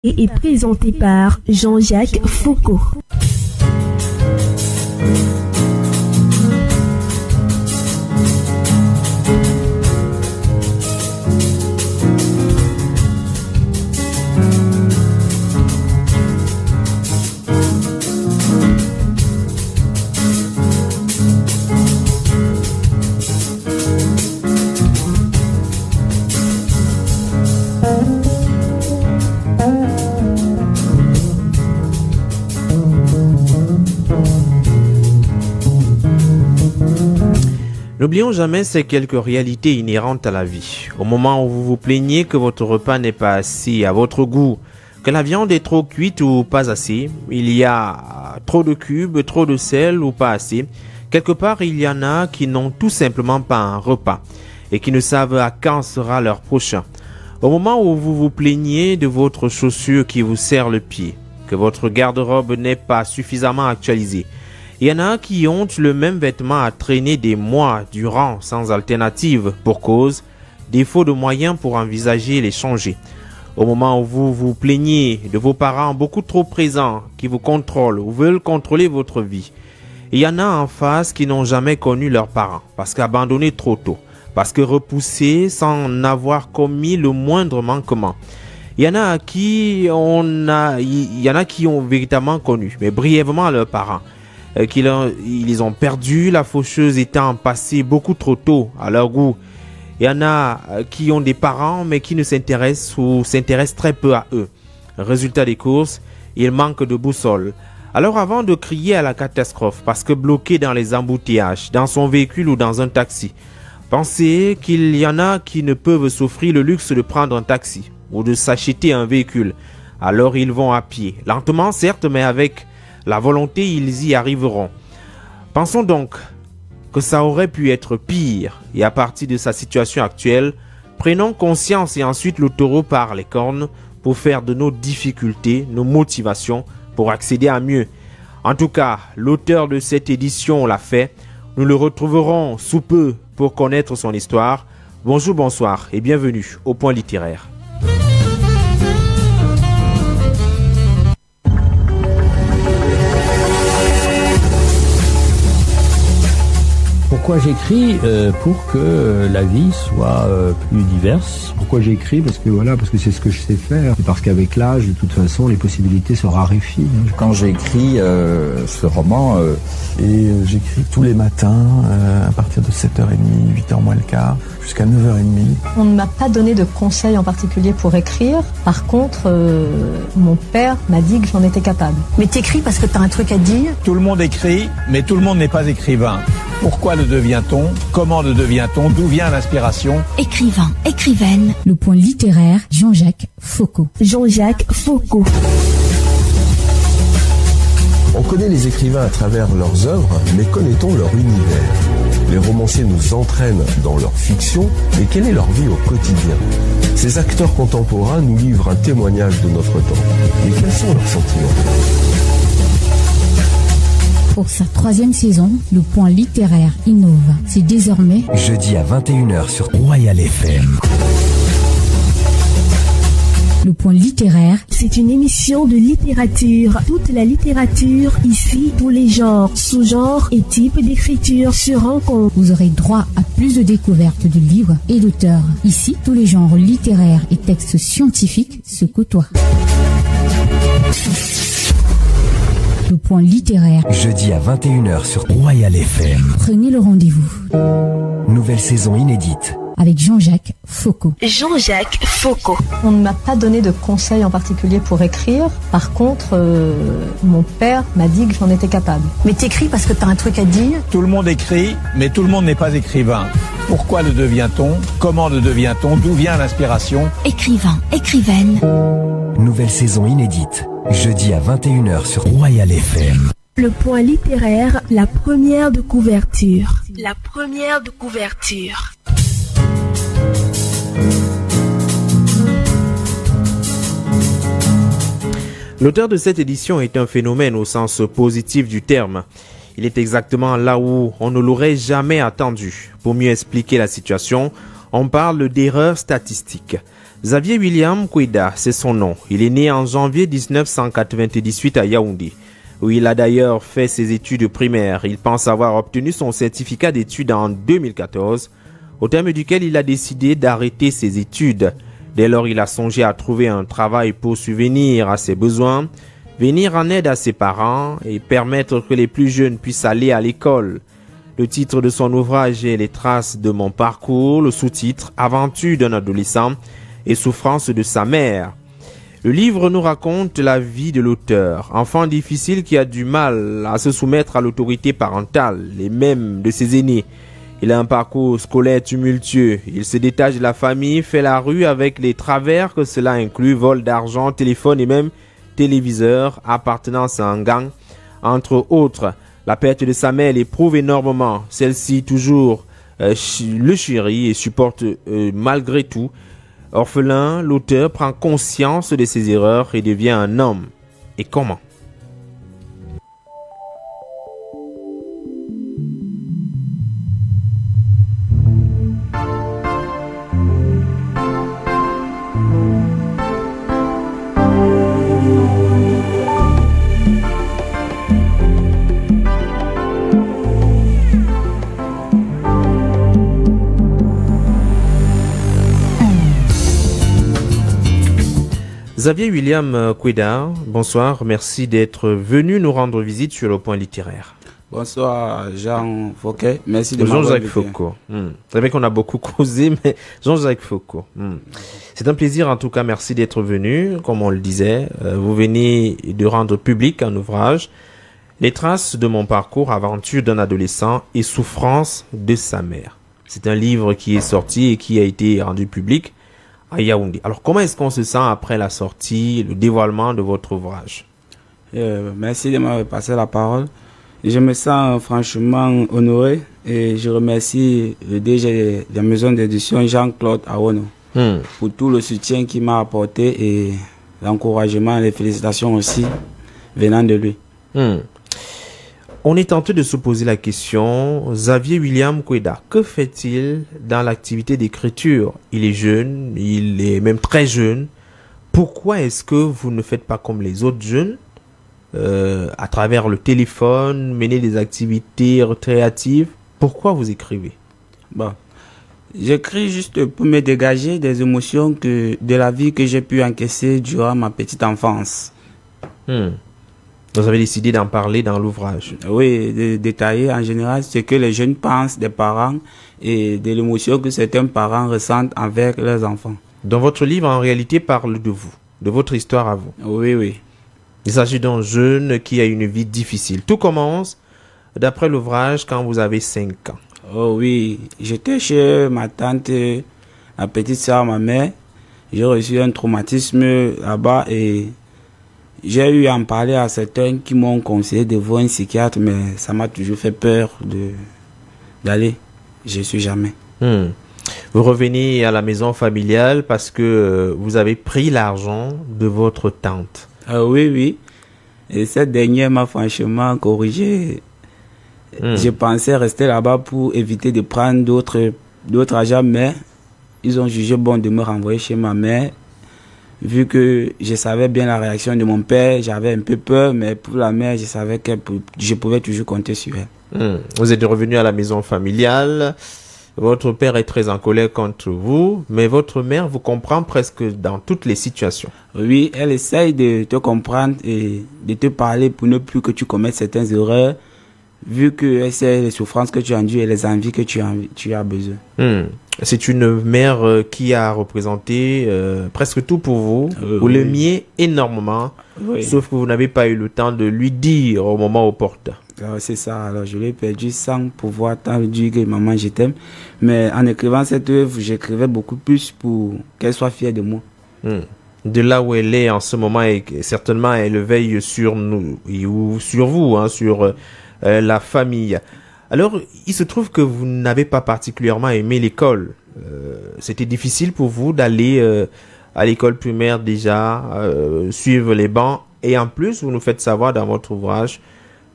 et est présenté par Jean-Jacques Foucault. N'oublions jamais ces quelques réalités inhérentes à la vie. Au moment où vous vous plaignez que votre repas n'est pas assez à votre goût, que la viande est trop cuite ou pas assez, il y a trop de cubes, trop de sel ou pas assez, quelque part il y en a qui n'ont tout simplement pas un repas et qui ne savent à quand sera leur prochain. Au moment où vous vous plaignez de votre chaussure qui vous serre le pied, que votre garde-robe n'est pas suffisamment actualisée, il y en a qui ont le même vêtement à traîner des mois durant sans alternative pour cause défaut de moyens pour envisager les changer. Au moment où vous vous plaignez de vos parents beaucoup trop présents qui vous contrôlent ou veulent contrôler votre vie, il y en a en face qui n'ont jamais connu leurs parents parce qu'abandonnés trop tôt, parce que repoussés sans avoir commis le moindre manquement. Il y en a qui ont véritablement connu, mais brièvement leurs parents. Ils ont perdu, la faucheuse étant passée beaucoup trop tôt à leur goût. Il y en a qui ont des parents mais qui ne s'intéressent ou s'intéressent très peu à eux. Résultat des courses, ils manquent de boussole. Alors avant de crier à la catastrophe parce que bloqué dans les embouteillages, dans son véhicule ou dans un taxi, pensez qu'il y en a qui ne peuvent s'offrir le luxe de prendre un taxi ou de s'acheter un véhicule. Alors ils vont à pied, lentement certes, mais avec la volonté, ils y arriveront. Pensons donc que ça aurait pu être pire et à partir de sa situation actuelle, prenons conscience et ensuite le taureau par les cornes pour faire de nos difficultés, nos motivations pour accéder à mieux. En tout cas, l'auteur de cette édition l'a fait. Nous le retrouverons sous peu pour connaître son histoire. Bonjour, bonsoir et bienvenue au Point littéraire. Pourquoi j'écris? Pour que la vie soit plus diverse. Pourquoi j'écris? Parce que c'est ce que je sais faire. Et parce qu'avec l'âge, de toute façon, les possibilités se raréfient. Quand j'écris ce roman, j'écris tous les matins à partir de 7h30, 8h moins le quart, jusqu'à 9h30. On ne m'a pas donné de conseils en particulier pour écrire. Par contre, mon père m'a dit que j'en étais capable. Mais t'écris parce que t'as un truc à dire? Tout le monde écrit, mais tout le monde n'est pas écrivain. Pourquoi le devient-on? Comment le devient-on? D'où vient l'inspiration? Écrivain, écrivaine. Le Point littéraire, Jean-Jacques Foucault. Jean-Jacques Foucault. On connaît les écrivains à travers leurs œuvres, mais connaît-on leur univers? Les romanciers nous entraînent dans leur fiction, mais quelle est leur vie au quotidien? Ces acteurs contemporains nous livrent un témoignage de notre temps. Mais quels sont leurs sentiments? Pour sa 3e saison, le Point littéraire innove. C'est désormais jeudi à 21h sur Royal FM. Le Point littéraire, c'est une émission de littérature. Toute la littérature, ici, tous les genres, sous-genres et types d'écriture se rencontrent. Vous aurez droit à plus de découvertes de livres et d'auteurs. Ici, tous les genres littéraires et textes scientifiques se côtoient. Le Point littéraire, jeudi à 21h sur Royal FM. Prenez le rendez-vous. Nouvelle saison inédite avec Jean-Jacques Foucault. Jean-Jacques Foucault. On ne m'a pas donné de conseils en particulier pour écrire. Par contre, mon père m'a dit que j'en étais capable. Mais t'écris parce que t'as un truc à dire? Tout le monde écrit, mais tout le monde n'est pas écrivain. Pourquoi le devient-on? Comment le devient-on? D'où vient l'inspiration? Écrivain, écrivaine. Nouvelle saison inédite, jeudi à 21h sur Royal FM. Le Point littéraire, la première de couverture. La première de couverture. L'auteur de cette édition est un phénomène au sens positif du terme. Il est exactement là où on ne l'aurait jamais attendu. Pour mieux expliquer la situation, on parle d'erreur statistique. Xavier William Kweda, c'est son nom. Il est né en janvier 1998 à Yaoundé, où il a d'ailleurs fait ses études primaires. Il pense avoir obtenu son certificat d'études en 2014, au terme duquel il a décidé d'arrêter ses études. Dès lors, il a songé à trouver un travail pour subvenir à ses besoins, venir en aide à ses parents et permettre que les plus jeunes puissent aller à l'école. Le titre de son ouvrage est Les traces de mon parcours, le sous-titre Aventure d'un adolescent et souffrance de sa mère. Le livre nous raconte la vie de l'auteur, enfant difficile qui a du mal à se soumettre à l'autorité parentale et même de ses aînés. Il a un parcours scolaire tumultueux. Il se détache de la famille, fait la rue avec les travers que cela inclut, vol d'argent, téléphone et même téléviseur, appartenance à un gang, entre autres. La perte de sa mère l'éprouve énormément. Celle-ci toujours le chérit et supporte malgré tout. Orphelin, l'auteur prend conscience de ses erreurs et devient un homme. Et comment? Xavier William Kweda, bonsoir, merci d'être venu nous rendre visite sur le point littéraire. Bonsoir Jean Fouquet, merci de m'avoir Jean-Jacques invité. Foucault. C'est vrai qu'on a beaucoup causé, mais Jean-Jacques Foucault. C'est un plaisir en tout cas, merci d'être venu. Comme on le disait, vous venez de rendre public un ouvrage, Les traces de mon parcours, aventure d'un adolescent et souffrance de sa mère. C'est un livre qui est sorti et qui a été rendu public à Yaoundé. Alors, comment est-ce qu'on se sent après la sortie, le dévoilement de votre ouvrage? Merci de m'avoir passé la parole. Je me sens franchement honoré et je remercie le DG de la maison d'édition Jean-Claude Awono pour tout le soutien qu'il m'a apporté et l'encouragement et les félicitations aussi venant de lui. On est tenté de se poser la question, Xavier William Kweda, que fait-il dans l'activité d'écriture? Il est jeune, il est même très jeune. Pourquoi est-ce que vous ne faites pas comme les autres jeunes, à travers le téléphone, mener des activités créatives? Pourquoi vous écrivez? J'écris juste pour me dégager des émotions de la vie que j'ai pu encaisser durant ma petite enfance. Vous avez décidé d'en parler dans l'ouvrage? Oui, de détailler en général ce que les jeunes pensent des parents et de l'émotion que certains parents ressentent avec leurs enfants. Dans votre livre, en réalité, parle de vous, de votre histoire à vous. Oui, oui. Il s'agit d'un jeune qui a une vie difficile. Tout commence, d'après l'ouvrage, quand vous avez 5 ans. Oh oui, j'étais chez ma tante, la petite sœur, ma mère. J'ai reçu un traumatisme là-bas et j'ai eu à en parler à certains qui m'ont conseillé de voir un psychiatre, mais ça m'a toujours fait peur d'aller. Je ne suis jamais. Vous revenez à la maison familiale parce que vous avez pris l'argent de votre tante. Oui, oui. Et cette dernière m'a franchement corrigé. Je pensais rester là-bas pour éviter de prendre d'autres argent, mais ils ont jugé bon de me renvoyer chez ma mère. Vu que je savais bien la réaction de mon père, j'avais un peu peur, mais pour la mère, je savais que je pouvais toujours compter sur elle. Vous êtes revenu à la maison familiale. Votre père est très en colère contre vous, mais votre mère vous comprend presque dans toutes les situations. Oui, elle essaye de te comprendre et de te parler pour ne plus que tu commettes certaines erreurs, vu qu'elle sait les souffrances que tu as endues et les envies que tu as besoin. C'est une mère qui a représenté presque tout pour vous. Vous l'aimiez énormément, sauf que vous n'avez pas eu le temps de lui dire au moment opportun. C'est ça, alors je l'ai perdu sans pouvoir tant lui dire que maman je t'aime. Mais en écrivant cette œuvre, j'écrivais beaucoup plus pour qu'elle soit fière de moi. De là où elle est en ce moment, et certainement elle veille sur nous, ou sur vous, sur la famille. Alors, il se trouve que vous n'avez pas particulièrement aimé l'école. C'était difficile pour vous d'aller à l'école primaire déjà, suivre les bancs. Et en plus, vous nous faites savoir dans votre ouvrage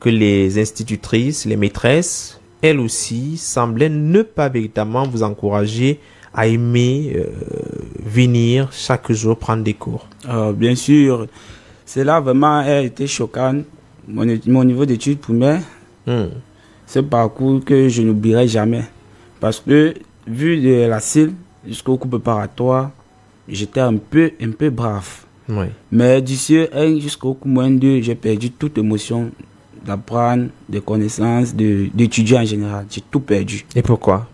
que les institutrices, les maîtresses, elles aussi, semblaient ne pas véritablement vous encourager a aimé venir chaque jour prendre des cours? Bien sûr, cela vraiment a été choquant. Mon niveau d'études primaires, ce parcours que je n'oublierai jamais. Parce que, vu de la CIL jusqu'au cours préparatoire, j'étais un peu brave. Oui. Mais du CE1 jusqu'au cours -2, j'ai perdu toute émotion d'apprendre, des connaissances, d'étudier en général. J'ai tout perdu. Et pourquoi?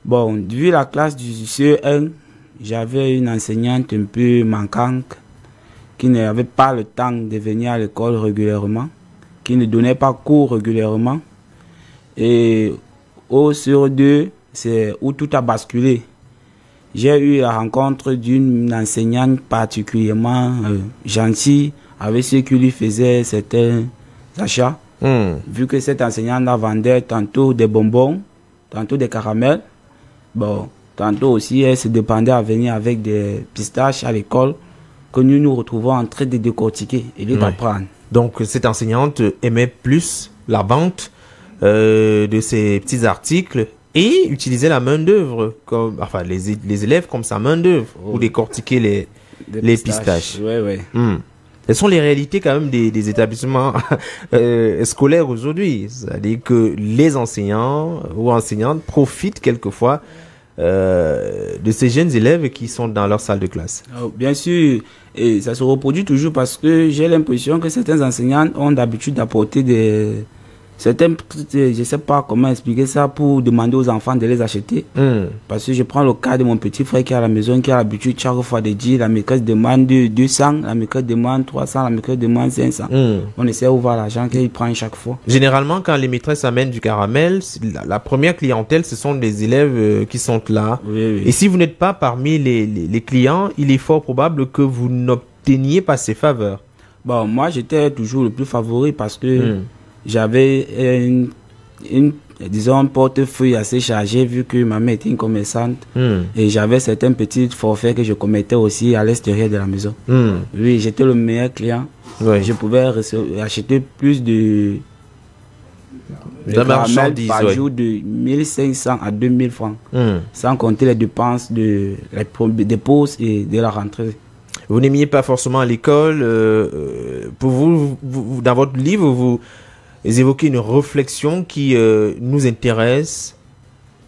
Bon, vu la classe du CE1, j'avais une enseignante un peu manquante qui n'avait pas le temps de venir à l'école régulièrement, qui ne donnait pas cours régulièrement. Et au CE2, c'est où tout a basculé. J'ai eu la rencontre d'une enseignante particulièrement gentille, avec ceux qui lui faisaient certains achats. Vu que cette enseignante vendait tantôt des bonbons, tantôt des caramels. Bon, tantôt aussi, elle se dépendait à venir avec des pistaches à l'école que nous nous retrouvons en train de décortiquer et d'apprendre. Donc, cette enseignante aimait plus la vente de ces petits articles et utilisait la main-d'œuvre, enfin, les élèves comme sa main-d'œuvre pour décortiquer les pistaches. Ouais. Quelles sont les réalités quand même des établissements scolaires aujourd'hui? C'est-à-dire que les enseignants ou enseignantes profitent quelquefois de ces jeunes élèves qui sont dans leur salle de classe. Bien sûr, et ça se reproduit toujours parce que j'ai l'impression que certains enseignants ont d'habitude d'apporter certains, je ne sais pas comment expliquer ça, pour demander aux enfants de les acheter. Parce que je prends le cas de mon petit frère qui est à la maison, qui a l'habitude chaque fois de dire la maîtresse demande 200, la maîtresse demande 300, la maîtresse demande 500. On essaie de voir l'argent qu'il prend chaque fois. Généralement, quand les maîtresses amènent du caramel, la première clientèle, ce sont des élèves qui sont là. Oui. Et si vous n'êtes pas parmi les clients, il est fort probable que vous n'obteniez pas ces faveurs. Bon, moi, j'étais toujours le plus favori parce que j'avais disons, un portefeuille assez chargé vu que ma mère était une commerçante et j'avais certains petits forfaits que je commettais aussi à l'extérieur de la maison. Oui, j'étais le meilleur client. Je pouvais acheter plus de marchandises par jour de 1500 à 2000 francs, sans compter les dépenses des pauses et de la rentrée. Vous n'aimiez pas forcément l'école. Pour vous, dans votre livre, vous évoquez une réflexion qui nous intéresse.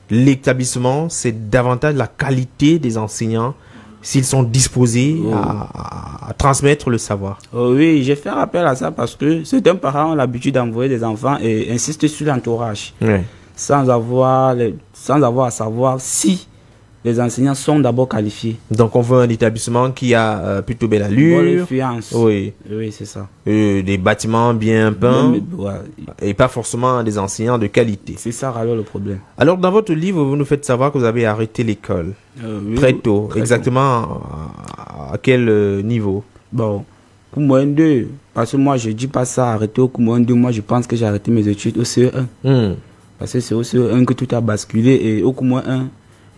L'établissement, c'est davantage la qualité des enseignants, s'ils sont disposés à transmettre le savoir. Oui, j'ai fait appel à ça parce que certains parents ont l'habitude d'envoyer des enfants et insistent sur l'entourage, sans avoir à savoir si les enseignants sont d'abord qualifiés. Donc on veut un établissement qui a plutôt belle allure. Bonne influence. Oui, c'est ça. Des bâtiments bien peints et pas forcément des enseignants de qualité. C'est ça alors le problème. Alors dans votre livre, vous nous faites savoir que vous avez arrêté l'école très tôt. Exactement à quel niveau? Bon, pour moi 2, parce que moi je dis pas ça arrêter au cours 2, moi je pense que j'ai arrêté mes études au CE1. Parce que c'est au CE1 que tout a basculé et au cours 1,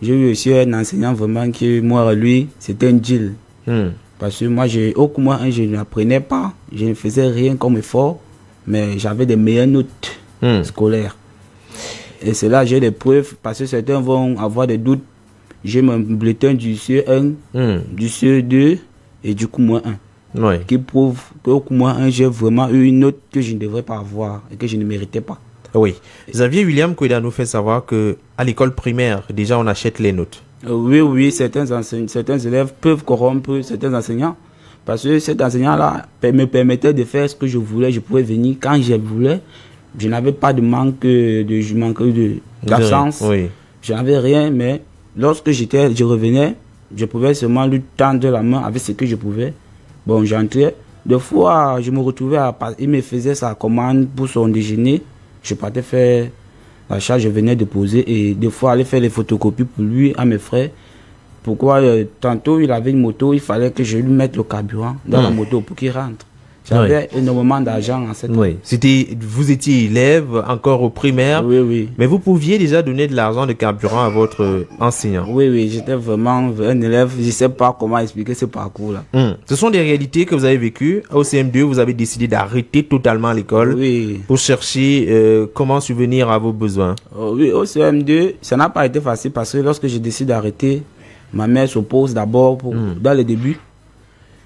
j'ai eu aussi un enseignant vraiment qui, moi, lui, c'était un deal. Parce que moi, au cours 1, je n'apprenais pas, je ne faisais rien comme effort, mais j'avais des meilleures notes scolaires. Et c'est là j'ai des preuves, parce que certains vont avoir des doutes. J'ai mon bulletin du CE1, du CE2 et du cours 1. Qui prouve qu'au cours 1, j'ai vraiment eu une note que je ne devrais pas avoir et que je ne méritais pas. Oui. Xavier William Koueda nous fait savoir que à l'école primaire, déjà on achète les notes. Oui, certains élèves peuvent corrompre certains enseignants parce que cet enseignant-là me permettait de faire ce que je voulais. Je pouvais venir quand je voulais. Je n'avais pas de manque d'absence. Je n'avais rien, mais lorsque je revenais, je pouvais seulement lui tendre la main avec ce que je pouvais. Bon, j'entrais. Des fois, je me retrouvais il me faisait sa commande pour son déjeuner. Je partais faire l'achat, je venais déposer et des fois aller faire les photocopies pour lui, à mes frères. Pourquoi tantôt il avait une moto, il fallait que je lui mette le carburant dans la moto pour qu'il rentre. J'avais énormément d'argent en cette Oui. Vous étiez élève encore au primaire. Oui, oui. Mais vous pouviez déjà donner de l'argent de carburant à votre enseignant. Oui, oui. J'étais vraiment un élève. Je ne sais pas comment expliquer ce parcours-là. Ce sont des réalités que vous avez vécues. Au CM2, vous avez décidé d'arrêter totalement l'école pour chercher comment subvenir à vos besoins. Oui, au CM2, ça n'a pas été facile parce que lorsque je décide d'arrêter, ma mère s'oppose d'abord dans le début.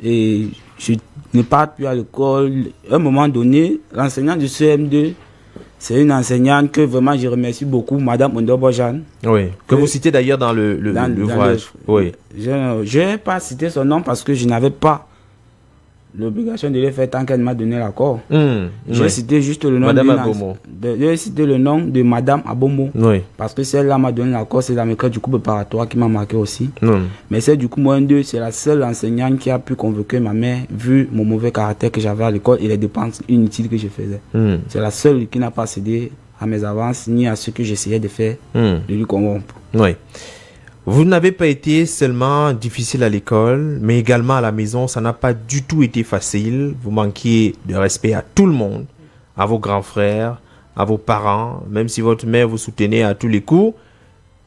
Et je n'ai pas pu à l'école. À un moment donné, l'enseignante du CM2, c'est une enseignante que vraiment je remercie beaucoup, Madame Ondobojan. Oui, que vous citez d'ailleurs dans l'ouvrage. Oui. Je n'ai pas cité son nom parce que je n'avais pas l'obligation de le faire tant qu'elle m'a donné l'accord. J'ai cité juste le nom Madame Abomo. J'ai cité le nom de Madame Abomo. Oui. Parce que celle-là m'a donné l'accord, c'est la maîtresse du coup préparatoire qui m'a marqué aussi. Mais celle du coup moins 2, c'est la seule enseignante qui a pu convoquer ma mère vu mon mauvais caractère que j'avais à l'école et les dépenses inutiles que je faisais. C'est la seule qui n'a pas cédé à mes avances ni à ce que j'essayais de faire, de lui convaincre. Oui. Vous n'avez pas été seulement difficile à l'école, mais également à la maison. Ça n'a pas du tout été facile. Vous manquiez de respect à tout le monde, à vos grands frères, à vos parents, même si votre mère vous soutenait à tous les coups.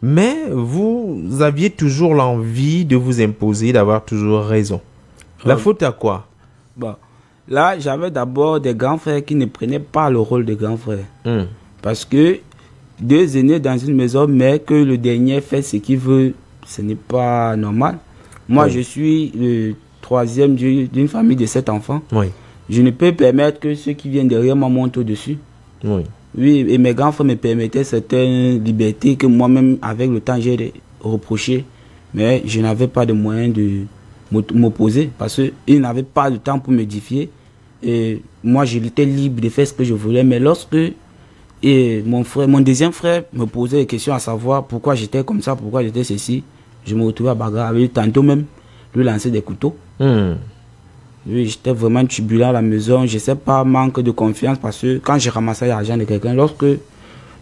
Mais vous aviez toujours l'envie de vous imposer, d'avoir toujours raison. La faute à quoi? Bon, là, j'avais d'abord des grands frères qui ne prenaient pas le rôle de grands frères. Parce que 2 aînés dans une maison, mais que le dernier fait ce qu'il veut, ce n'est pas normal. Moi, je suis le 3e d'une famille de 7 enfants. Je ne peux permettre que ceux qui viennent derrière moi montent au-dessus. Oui, et mes grands frères me permettaient certaines libertés que moi-même, avec le temps, j'ai reproché. Mais je n'avais pas de moyen de m'opposer parce qu'ils n'avaient pas de temps pour m'édifier. Et moi, j'étais libre de faire ce que je voulais. Mais lorsque mon deuxième frère me posait des questions à savoir pourquoi j'étais comme ça, pourquoi j'étais ceci, je me retrouvais à bagarre avec lui, tantôt même lui lancer des couteaux. Oui, j'étais vraiment turbulent à la maison, je sais pas, manque de confiance parce que quand je ramassais l'argent de quelqu'un, lorsque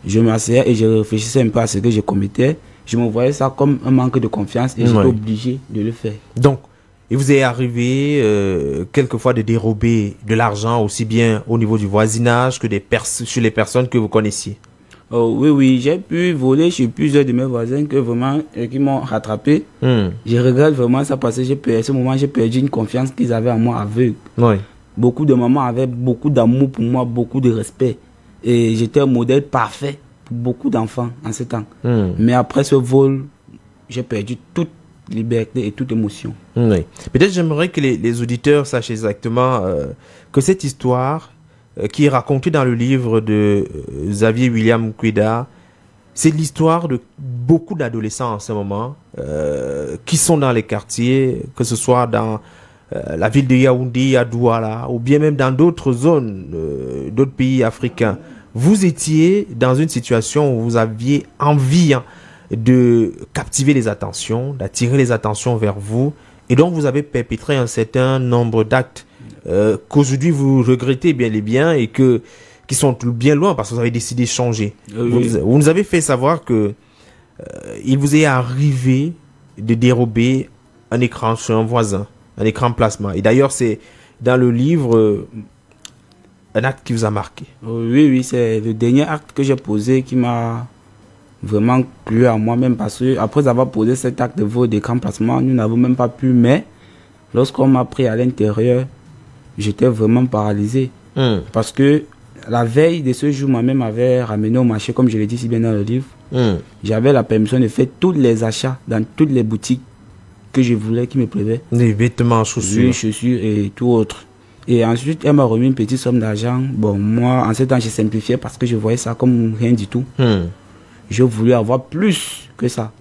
je m'asseyais et je réfléchissais un peu à ce que je commettais, je me voyais ça comme un manque de confiance et j'étais obligé de le faire. Donc, il vous est arrivé quelquefois de dérober de l'argent aussi bien au niveau du voisinage que chez les personnes que vous connaissiez? Oui, j'ai pu voler chez plusieurs de mes voisins qui m'ont rattrapé. Je regrette vraiment ça parce que à ce moment j'ai perdu une confiance qu'ils avaient en moi aveugle. Beaucoup de mamans avaient beaucoup d'amour pour moi, beaucoup de respect. Et j'étais un modèle parfait pour beaucoup d'enfants en ce temps. Mais après ce vol, j'ai perdu toute liberté et toute émotion. Peut-être j'aimerais que les auditeurs sachent exactement que cette histoire qui est racontée dans le livre de Xavier William Kweda, c'est l'histoire de beaucoup d'adolescents en ce moment qui sont dans les quartiers, que ce soit dans la ville de Yaoundé, à Douala, ou bien même dans d'autres zones, d'autres pays africains. Vous étiez dans une situation où vous aviez envie de captiver les attentions, d'attirer les attentions vers vous, et donc vous avez perpétré un certain nombre d'actes qu'aujourd'hui vous regrettez bien les biens et qui sont bien loin parce que vous avez décidé de changer. Vous nous avez fait savoir que il vous est arrivé de dérober un écran chez un voisin, un écran plasma. Et d'ailleurs, c'est dans le livre un acte qui vous a marqué. Oui, c'est le dernier acte que j'ai posé qui m'a vraiment plu à moi-même parce que après avoir posé cet acte de vol d'écran plasma, nous n'avons même pas pu, mais lorsqu'on m'a pris à l'intérieur, j'étais vraiment paralysé. Parce que la veille de ce jour, moi-même m'avait ramené au marché, comme je l'ai dit si bien dans le livre. J'avais la permission de faire tous les achats dans toutes les boutiques que je voulais, qui me plaisaient. Des vêtements, chaussures. Oui, chaussures et tout autre. Et ensuite, elle m'a remis une petite somme d'argent. Bon, moi, en ce temps, j'ai simplifié parce que je voyais ça comme rien du tout. Je voulais avoir plus que ça.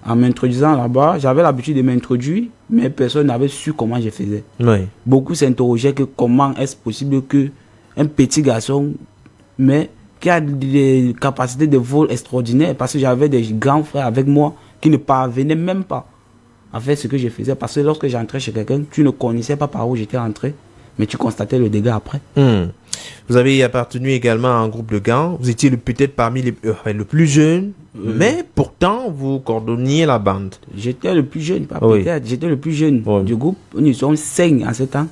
En m'introduisant là-bas, j'avais l'habitude de m'introduire, mais personne n'avait su comment je faisais. Beaucoup s'interrogeaient que comment est-ce possible que un petit garçon, mais qui a des capacités de vol extraordinaires, parce que j'avais des grands frères avec moi qui ne parvenaient même pas à faire ce que je faisais. Parce que lorsque j'entrais chez quelqu'un, tu ne connaissais pas par où j'étais entré, mais tu constatais le dégât après. Vous avez appartenu également à un groupe de gangs. Vous étiez peut-être parmi le plus jeune, mais pourtant vous coordonniez la bande. J'étais le plus jeune, pas peut-être. J'étais le plus jeune du groupe. Nous sommes 5 en ce temps.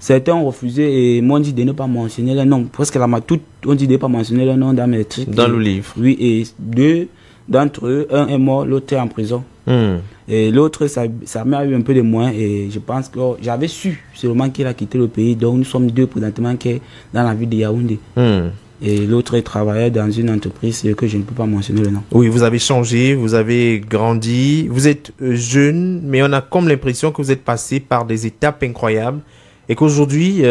Certains ont refusé et m'ont dit de ne pas mentionner les noms. Presque toutes ont dit de ne pas mentionner les noms dans mes trucs. Dans le livre. Oui, et 2 d'entre eux, un est mort, l'autre est en prison. Et l'autre, sa mère a eu un peu de moins et je pense que j'avais su seulement qu'il a quitté le pays. Donc nous sommes 2 présentement qui est dans la ville de Yaoundé. Et l'autre travaillait dans une entreprise que je ne peux pas mentionner le nom. Oui, vous avez changé, vous avez grandi, vous êtes jeune, mais on a comme l'impression que vous êtes passé par des étapes incroyables et qu'aujourd'hui,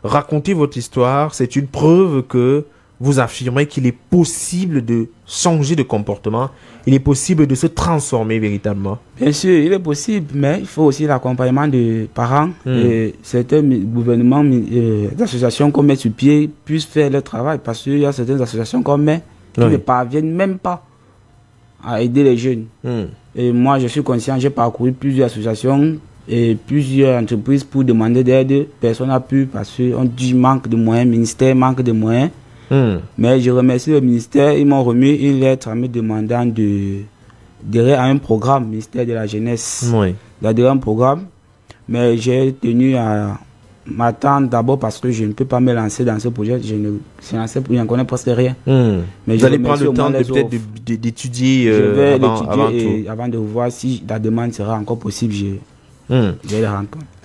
raconter votre histoire, c'est une preuve que vous affirmez qu'il est possible de changer de comportement, il est possible de se transformer véritablement. Bien sûr, il est possible, mais il faut aussi l'accompagnement des parents. Et certains gouvernements, associations qu'on met sur pied puissent faire leur travail, parce qu'il y a certaines associations qu'on met qui ne parviennent même pas à aider les jeunes. Et moi, je suis conscient, j'ai parcouru plusieurs associations et plusieurs entreprises pour demander d'aide. Personne n'a pu, parce qu'on dit manque de moyens, ministère manque de moyens. Mais je remercie le ministère, ils m'ont remis une lettre en me demandant d'adhérer à un programme, ministère de la jeunesse, d'adhérer à un programme. Mais j'ai tenu à m'attendre d'abord parce que je ne peux pas me lancer dans ce projet, je n'en connais presque rien. Mais vous allez prendre le temps peut-être d'étudier avant de voir si la demande sera encore possible.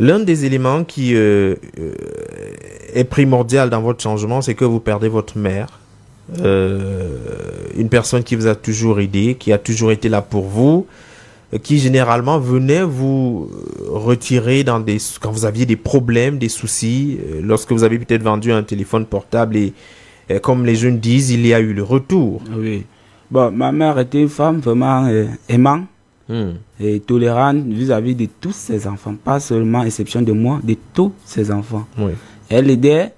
L'un des éléments qui est primordial dans votre changement, c'est que vous perdez votre mère, une personne qui vous a toujours aidé, qui a toujours été là pour vous, qui généralement venait vous retirer quand vous aviez des problèmes, des soucis, lorsque vous avez peut-être vendu un téléphone portable et comme les jeunes disent, il y a eu le retour. Oui. Bon, ma mère était une femme vraiment aimante. Et tolérante vis-à-vis de tous ses enfants, pas seulement exception de moi, de tous ses enfants. Elle aidait,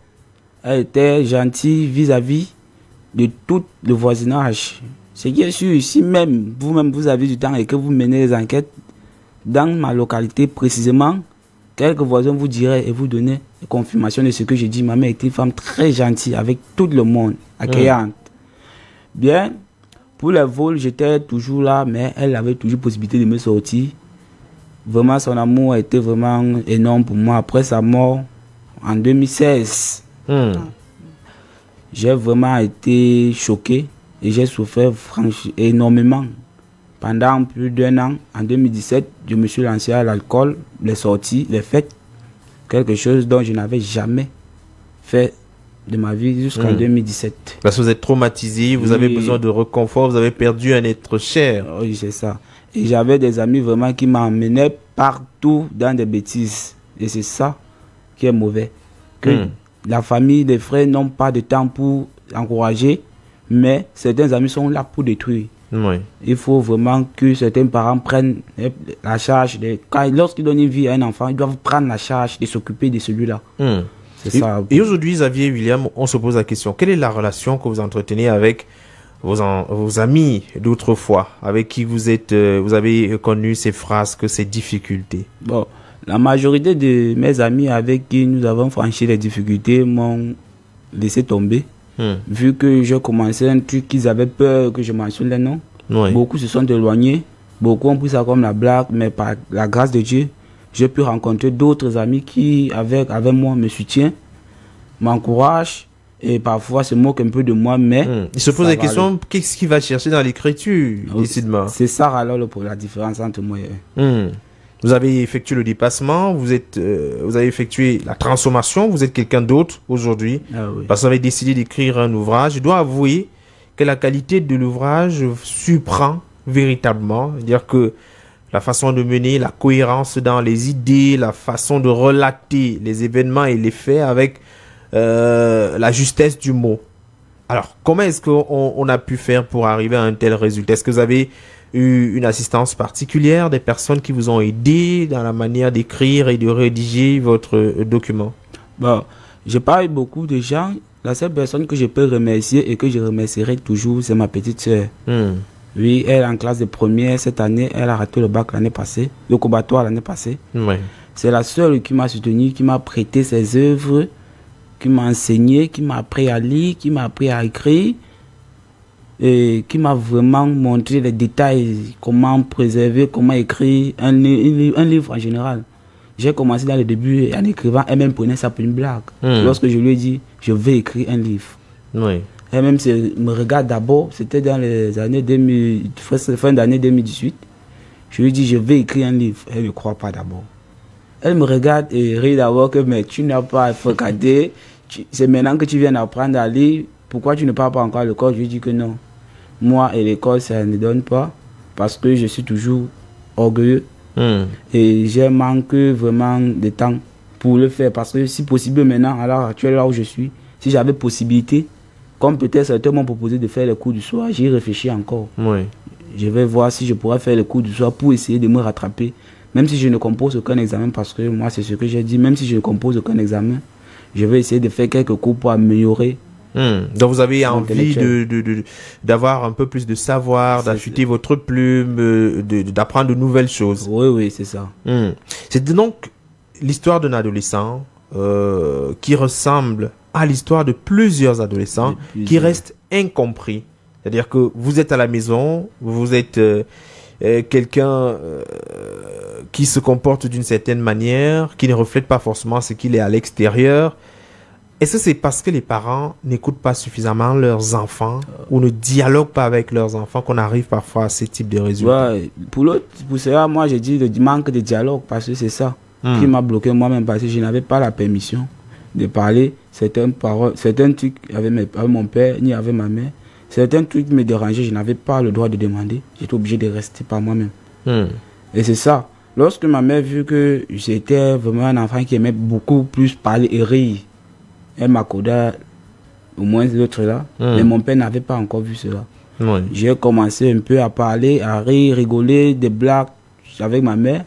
elle était gentille vis-à-vis de tout le voisinage. C'est bien sûr, ici même, vous-même vous avez du temps et que vous menez les enquêtes dans ma localité précisément, quelques voisins vous diraient et vous donner confirmation de ce que j'ai dit. Ma mère était une femme très gentille avec tout le monde, accueillante. Bien. Pour les vols, j'étais toujours là, mais elle avait toujours possibilité de me sortir. Vraiment, son amour était vraiment énorme pour moi. Après sa mort, en 2016, j'ai vraiment été choqué et j'ai souffert énormément. Pendant plus d'1 an, en 2017, je me suis lancé à l'alcool, les sorties, les fêtes. Quelque chose dont je n'avais jamais fait de ma vie jusqu'en 2017. Parce que vous êtes traumatisé, vous avez besoin de réconfort, vous avez perdu un être cher. Oui, c'est ça. Et j'avais des amis vraiment qui m'emmenaient partout dans des bêtises. Et c'est ça qui est mauvais. Que la famille, les frères n'ont pas de temps pour encourager, mais certains amis sont là pour détruire. Il faut vraiment que certains parents prennent la charge. Lorsqu'ils donnent une vie à un enfant, ils doivent prendre la charge de s'occuper de celui-là. Et aujourd'hui, Xavier et William, on se pose la question, quelle est la relation que vous entretenez avec vos amis d'autrefois, avec qui vous avez connu ces frasques, ces difficultés? Bon, la majorité de mes amis avec qui nous avons franchi les difficultés m'ont laissé tomber. Vu que je commençais un truc qu'ils avaient peur que je mentionne les noms. Beaucoup se sont éloignés, beaucoup ont pris ça comme la blague, mais par la grâce de Dieu, j'ai pu rencontrer d'autres amis qui, avec moi, me soutiennent, m'encouragent et parfois se moquent un peu de moi, mais... Il se pose la question, qu'est-ce qu'il va chercher dans l'écriture, décidément? C'est ça alors la différence entre moi et eux. Vous avez effectué le dépassement, vous avez effectué la transformation, vous êtes quelqu'un d'autre aujourd'hui, parce que vous avez décidé d'écrire un ouvrage. Je dois avouer que la qualité de l'ouvrage surprend véritablement, c'est-à-dire que la façon de mener, la cohérence dans les idées, la façon de relater les événements et les faits avec la justesse du mot. Alors, comment est-ce qu'on a pu faire pour arriver à un tel résultat? Est-ce que vous avez eu une assistance particulière, des personnes qui vous ont aidé dans la manière d'écrire et de rédiger votre document? Bon, j'ai pas eu beaucoup de gens. La seule personne que je peux remercier et que je remercierai toujours, c'est ma petite sœur. Oui, elle est en classe de première cette année. Elle a raté le bac l'année passée, le combattoir l'année passée. C'est la seule qui m'a soutenu, qui m'a prêté ses œuvres, qui m'a enseigné, qui m'a appris à lire, qui m'a appris à écrire et qui m'a vraiment montré les détails, comment préserver, comment écrire un livre en général. j'ai commencé dans le début en écrivant, elle-même prenait ça pour une blague. Lorsque je lui ai dit, je vais écrire un livre. Oui. Elle-même me regarde d'abord, c'était dans les années 2000, fin d'année 2018. Je lui ai dit, je vais écrire un livre. Elle ne croit pas d'abord. Elle me regarde et rit d'abord que, mais tu n'as pas fréquenté, c'est maintenant que tu viens d'apprendre à lire, pourquoi tu ne pars pas encore à l'école? Je lui dis que non. Moi et l'école, ça ne donne pas, parce que je suis toujours orgueilleux. Et j'ai manqué vraiment de temps pour le faire, parce que si possible maintenant, à l'heure actuelle, là où je suis, si j'avais possibilité, comme peut-être certains m'ont proposé de faire les cours du soir, j'y réfléchis encore. Oui. Je vais voir si je pourrais faire les cours du soir pour essayer de me rattraper. Même si je ne compose aucun examen, parce que moi c'est ce que j'ai dit, même si je ne compose aucun examen, je vais essayer de faire quelques cours pour améliorer. Donc vous avez envie d'avoir un peu plus de savoir, d'affûter votre plume, d'apprendre de nouvelles choses. Oui, c'est ça. C'est donc l'histoire d'un adolescent qui ressemble à l'histoire de plusieurs adolescents qui restent incompris. C'est-à-dire que vous êtes à la maison, vous êtes quelqu'un qui se comporte d'une certaine manière, qui ne reflète pas forcément ce qu'il est à l'extérieur. Est-ce que c'est parce que les parents n'écoutent pas suffisamment leurs enfants ou ne dialoguent pas avec leurs enfants qu'on arrive parfois à ce type de résultats? Ouais, pour cela, moi j'ai dit le manque de dialogue, parce que c'est ça qui m'a bloqué moi-même, parce que je n'avais pas la permission de parler certaines trucs avec mon père ni avec ma mère. Certains trucs me dérangeaient, je n'avais pas le droit de demander. J'étais obligé de rester par moi-même. Et c'est ça. Lorsque ma mère vu que j'étais vraiment un enfant qui aimait beaucoup plus parler et rire, elle m'accorda au moins l'autre là. Mais mon père n'avait pas encore vu cela. J'ai commencé un peu à parler, à rire, rigoler, des blagues avec ma mère.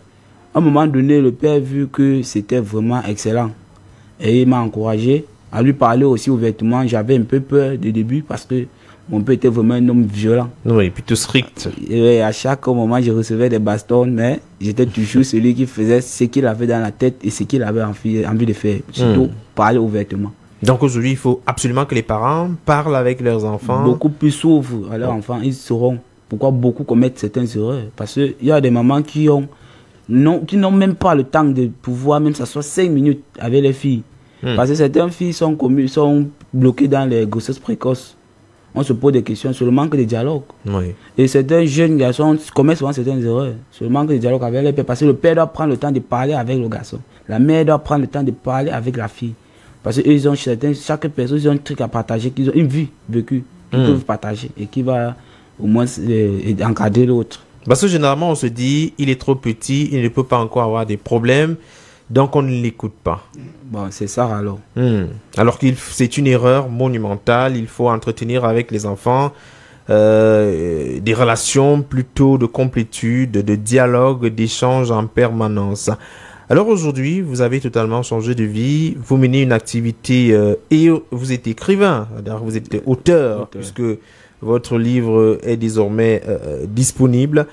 À un moment donné, le père vu que c'était vraiment excellent. Et il m'a encouragé à lui parler aussi ouvertement. J'avais un peu peur du début parce que mon père était vraiment un homme violent. Oui, plutôt strict. Et à chaque moment, je recevais des bastons, mais j'étais toujours celui qui faisait ce qu'il avait dans la tête et ce qu'il avait envie de faire. Surtout parler ouvertement. Donc aujourd'hui, il faut absolument que les parents parlent avec leurs enfants. Beaucoup plus s'ouvrent à leurs enfants. Ils sauront pourquoi beaucoup commettent certaines erreurs. Parce qu'il y a des mamans qui n'ont même pas le temps de pouvoir même s'asseoir 5 minutes avec les filles. Parce que certaines filles sont bloquées dans les grossesses précoces. On se pose des questions sur le manque de dialogue. Et certains jeunes garçons commettent souvent certaines erreurs sur le manque de dialogue avec les pères. Parce que le père doit prendre le temps de parler avec le garçon. La mère doit prendre le temps de parler avec la fille. Parce que chaque personne a un truc à partager, qu'ils ont une vie vécue, qu'ils peuvent partager et qui va au moins encadrer l'autre. Parce que généralement on se dit, il est trop petit, il ne peut pas encore avoir des problèmes, donc on ne l'écoute pas. Bon, c'est ça alors. Alors que c'est une erreur monumentale, il faut entretenir avec les enfants des relations plutôt de complétude, de dialogue, d'échange en permanence. Alors aujourd'hui, vous avez totalement changé de vie, vous menez une activité et vous êtes écrivain, c'est-à-dire vous êtes auteur, puisque votre livre est désormais disponible.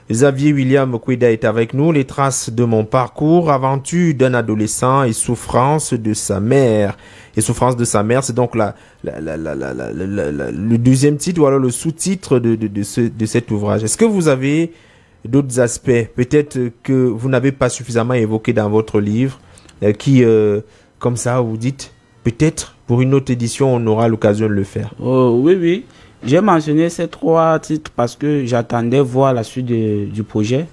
Xavier William Kweda est avec nous. Les traces de mon parcours, aventure d'un adolescent et souffrance de sa mère. Et souffrance de sa mère, c'est donc le deuxième titre ou alors le sous-titre de cet ouvrage. Est-ce que vous avez d'autres aspects, peut-être que vous n'avez pas suffisamment évoqué dans votre livre, qui, comme ça, vous dites, peut-être pour une autre édition, on aura l'occasion de le faire? Oui. J'ai mentionné ces 3 titres parce que j'attendais voir la suite du projet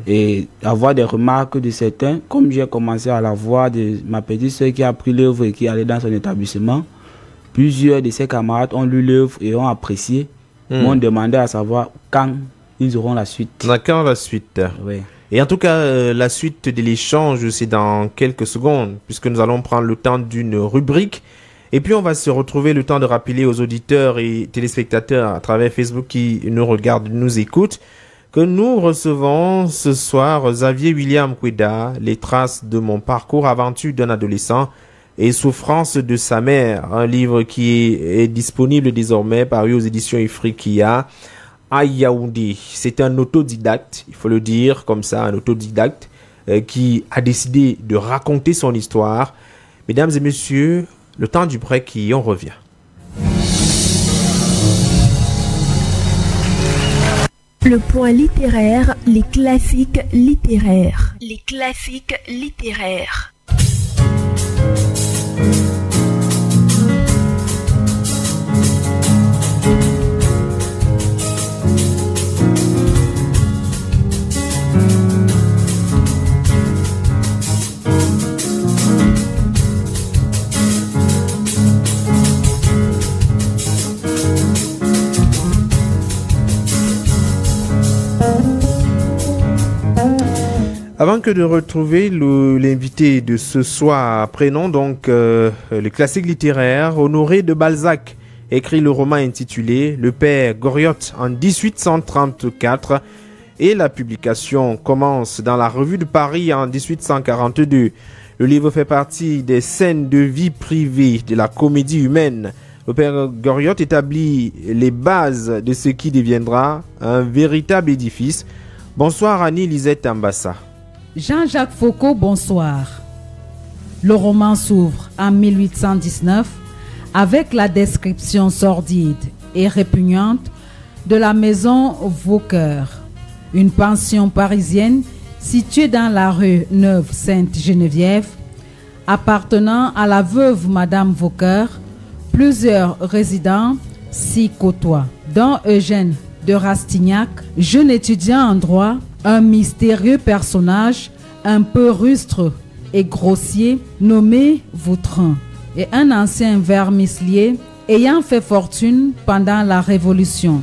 et avoir des remarques de certains. Comme j'ai commencé à la voir de ma petite soeur qui a pris l'œuvre et qui allait dans son établissement, plusieurs de ses camarades ont lu l'œuvre et ont apprécié. M'ont demandé à savoir quand ils auront la suite. Quand la suite? Oui. Et en tout cas, la suite de l'échange, c'est dans quelques secondes, puisque nous allons prendre le temps d'une rubrique. Et puis on va se retrouver le temps de rappeler aux auditeurs et téléspectateurs à travers Facebook qui nous regardent, nous écoutent, que nous recevons ce soir Xavier William Kweda, Les traces de mon parcours, aventure d'un adolescent et souffrance de sa mère. Un livre qui est disponible désormais, paru aux éditions Ifriqiya à Yaoundé. C'est un autodidacte, il faut le dire comme ça, un autodidacte qui a décidé de raconter son histoire. Mesdames et messieurs, le temps du break et on revient. Le point littéraire, les classiques littéraires. Les classiques littéraires. Avant que de retrouver l'invité de ce soir, prenons donc le classique littéraire. Honoré de Balzac écrit le roman intitulé Le Père Goriot en 1834 et la publication commence dans la Revue de Paris en 1842. Le livre fait partie des scènes de vie privée de la comédie humaine. Le Père Goriot établit les bases de ce qui deviendra un véritable édifice. Bonsoir Annie Lisette Ambassa. Jean-Jacques Foucault, bonsoir. Le roman s'ouvre en 1819 avec la description sordide et répugnante de la maison Vauquer, une pension parisienne située dans la rue Neuve-Sainte-Geneviève, appartenant à la veuve Madame Vauquer. Plusieurs résidents s'y côtoient, dont Eugène de Rastignac, jeune étudiant en droit, un mystérieux personnage un peu rustre et grossier nommé Vautrin, et un ancien vermicelier ayant fait fortune pendant la Révolution,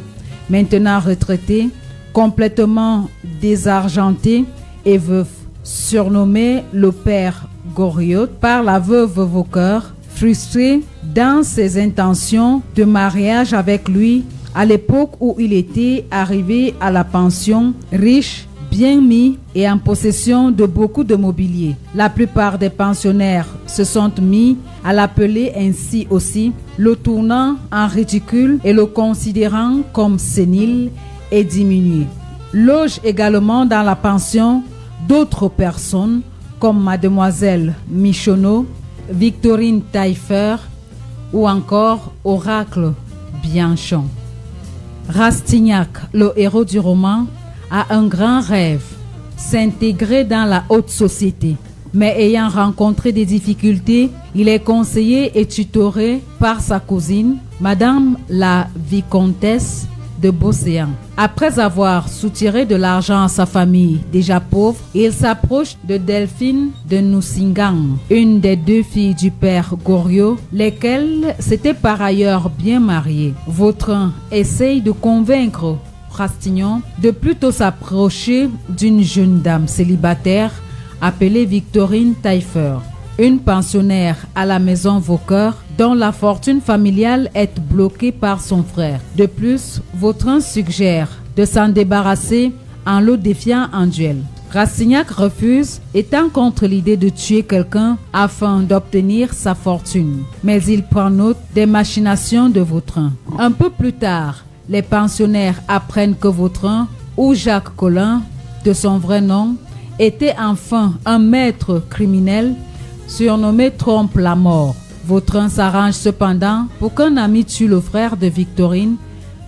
maintenant retraité, complètement désargenté et veuf, surnommé le Père Goriot par la veuve Vauquer, frustré dans ses intentions de mariage avec lui à l'époque où il était arrivé à la pension, riche, bien mis et en possession de beaucoup de mobilier. La plupart des pensionnaires se sont mis à l'appeler ainsi aussi, le tournant en ridicule et le considérant comme sénile et diminué. Logent également dans la pension d'autres personnes comme Mademoiselle Michonneau, Victorine Taillefer ou encore Oracle Bianchon. Rastignac, le héros du roman, a un grand rêve, s'intégrer dans la haute société. Mais ayant rencontré des difficultés, il est conseillé et tutoré par sa cousine, Madame la Vicomtesse de Beauséant. Après avoir soutiré de l'argent à sa famille, déjà pauvre, il s'approche de Delphine de Nucingen, une des deux filles du père Goriot, lesquelles s'étaient par ailleurs bien mariées. Vautrin essaye de convaincre Rastignac de plutôt s'approcher d'une jeune dame célibataire appelée Victorine Taillefer, une pensionnaire à la maison Vauquer dont la fortune familiale est bloquée par son frère. De plus, Vautrin suggère de s'en débarrasser en le défiant en duel. Rastignac refuse, étant contre l'idée de tuer quelqu'un afin d'obtenir sa fortune. Mais il prend note des machinations de Vautrin. Un peu plus tard, les pensionnaires apprennent que Vautrin, ou Jacques Collin, de son vrai nom, était enfin un maître criminel surnommé Trompe-la-Mort. Vautrin s'arrange cependant pour qu'un ami tue le frère de Victorine,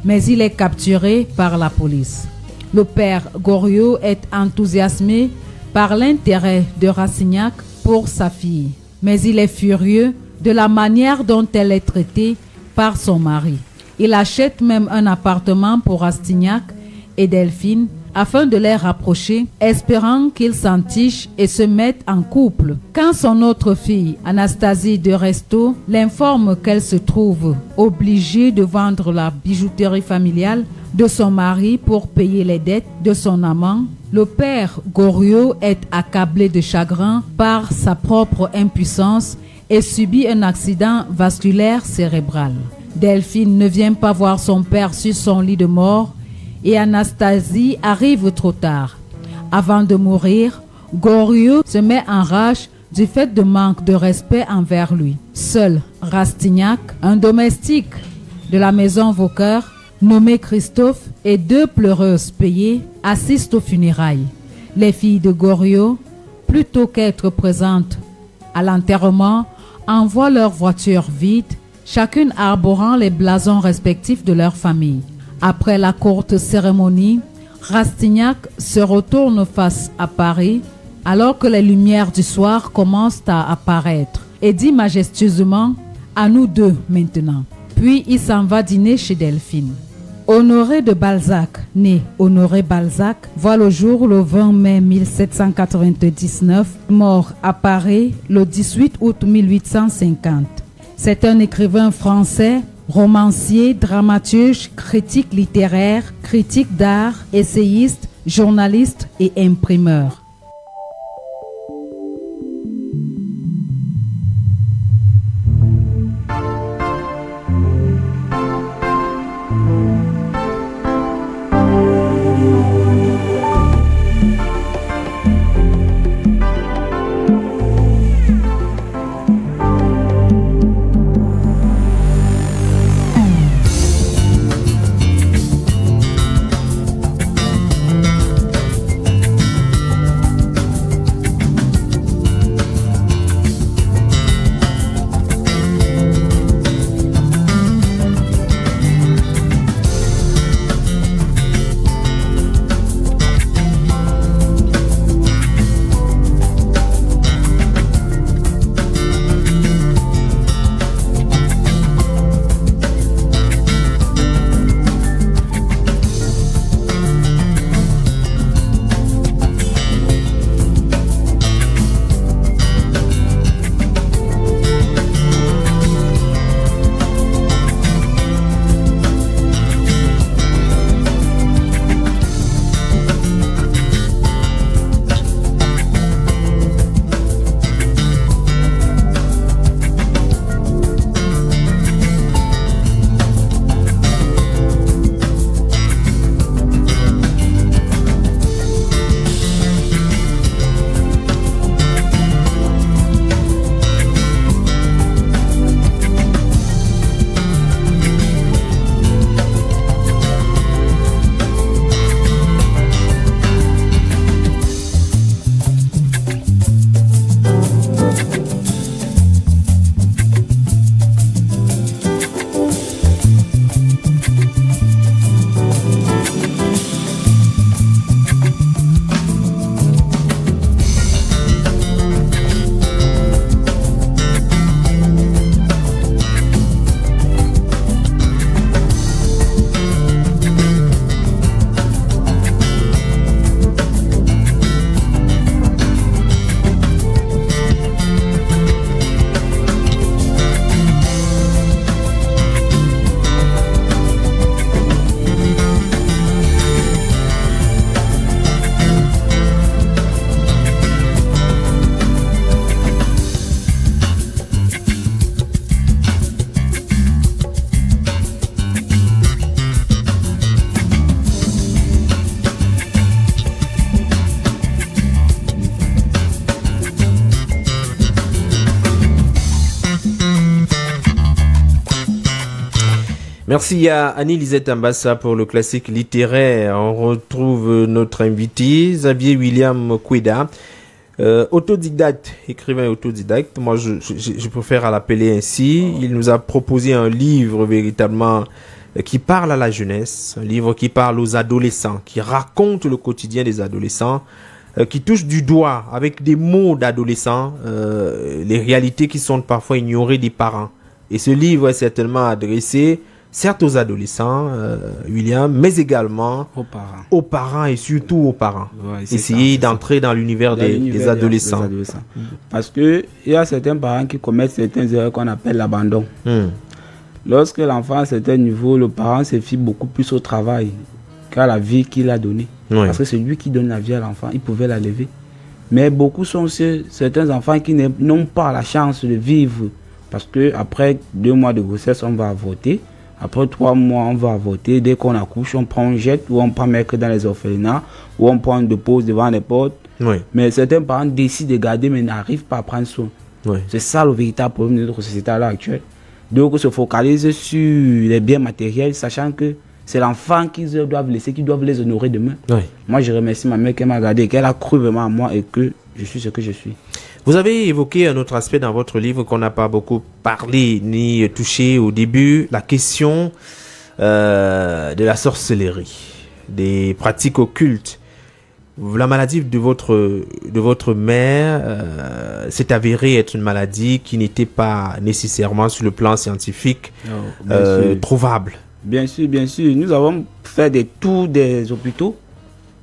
mais il est capturé par la police. Le père Goriot est enthousiasmé par l'intérêt de Rastignac pour sa fille, mais il est furieux de la manière dont elle est traitée par son mari. Il achète même un appartement pour Rastignac et Delphine afin de les rapprocher, espérant qu'ils s'entichent et se mettent en couple. Quand son autre fille, Anastasie de Restaud, l'informe qu'elle se trouve obligée de vendre la bijouterie familiale de son mari pour payer les dettes de son amant, le père Goriot est accablé de chagrin par sa propre impuissance et subit un accident vasculaire cérébral. Delphine ne vient pas voir son père sur son lit de mort et Anastasie arrive trop tard. Avant de mourir, Goriot se met en rage du fait de manque de respect envers lui. Seul Rastignac, un domestique de la maison Vauquer, nommé Christophe, et deux pleureuses payées, assistent aux funérailles. Les filles de Goriot, plutôt qu'être présentes à l'enterrement, envoient leur voiture vide, chacune arborant les blasons respectifs de leur famille. Après la courte cérémonie, Rastignac se retourne face à Paris alors que les lumières du soir commencent à apparaître et dit majestueusement « À nous deux maintenant ». Puis il s'en va dîner chez Delphine. Honoré de Balzac, né Honoré Balzac, voit le jour le 20 mai 1799, mort à Paris le 18 août 1850. C'est un écrivain français, romancier, dramaturge, critique littéraire, critique d'art, essayiste, journaliste et imprimeur. Merci à Annie-Lisette Ambassa pour le classique littéraire. On retrouve notre invité, Xavier William Kweda, autodidacte, écrivain autodidacte. Moi, je préfère l'appeler ainsi. Il nous a proposé un livre véritablement qui parle à la jeunesse, un livre qui parle aux adolescents, qui raconte le quotidien des adolescents, qui touche du doigt avec des mots d'adolescents les réalités qui sont parfois ignorées des parents. Et ce livre est certainement adressé certes aux adolescents, William, mais également aux parents et surtout aux parents. Ouais, essayer d'entrer dans l'univers des adolescents. Parce que il y a certains parents qui commettent certaines erreurs qu'on appelle l'abandon. Lorsque l'enfant à un certain niveau, le parent se fie beaucoup plus au travail qu'à la vie qu'il a donnée. Ouais. Parce que c'est lui qui donne la vie à l'enfant, il pouvait la lever. Mais beaucoup sont certains enfants qui n'ont pas la chance de vivre. Parce qu'après 2 mois de grossesse, on va avorter. Après 3 mois, on va avorter. Dès qu'on accouche, on prend un jet ou on prend mettre dans les orphelinats ou on prend de pause devant les portes. Oui. Mais certains parents décident de garder mais n'arrivent pas à prendre soin. Oui. C'est ça le véritable problème de notre société à l'heure actuelle. Donc, on se focalise sur les biens matériels, sachant que c'est l'enfant qu'ils doivent laisser, qu'ils doivent les honorer demain. Oui. Moi, je remercie ma mère qui m'a gardé, qu'elle a cru vraiment à moi et que je suis ce que je suis. Vous avez évoqué un autre aspect dans votre livre qu'on n'a pas beaucoup parlé ni touché au début, la question de la sorcellerie. des pratiques occultes. La maladie de votre mère s'est avérée être une maladie qui n'était pas nécessairement sur le plan scientifique trouvable. Bien sûr, bien sûr. Nous avons fait des tours des hôpitaux,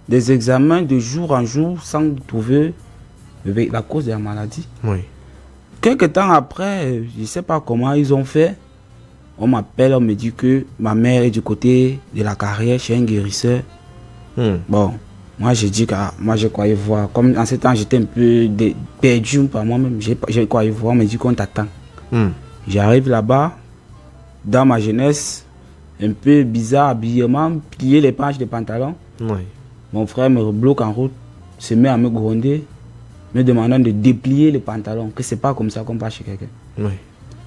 des examens de jour en jour sans trouver la cause de la maladie. Oui. Quelque temps après, je ne sais pas comment ils ont fait. On m'appelle, on me dit que ma mère est du côté de la carrière chez un guérisseur. Bon. Moi, j'ai dit que moi, je croyais voir. Comme en ce temps, j'étais un peu perdu par moi-même. Je croyais voir, on me dit qu'on t'attend. J'arrive là-bas, dans ma jeunesse, un peu bizarre, habillement, plier les pages des pantalons. Mon frère me bloque en route, se met à me gronder, me demandant de déplier les pantalons, que c'est pas comme ça qu'on passe chez quelqu'un.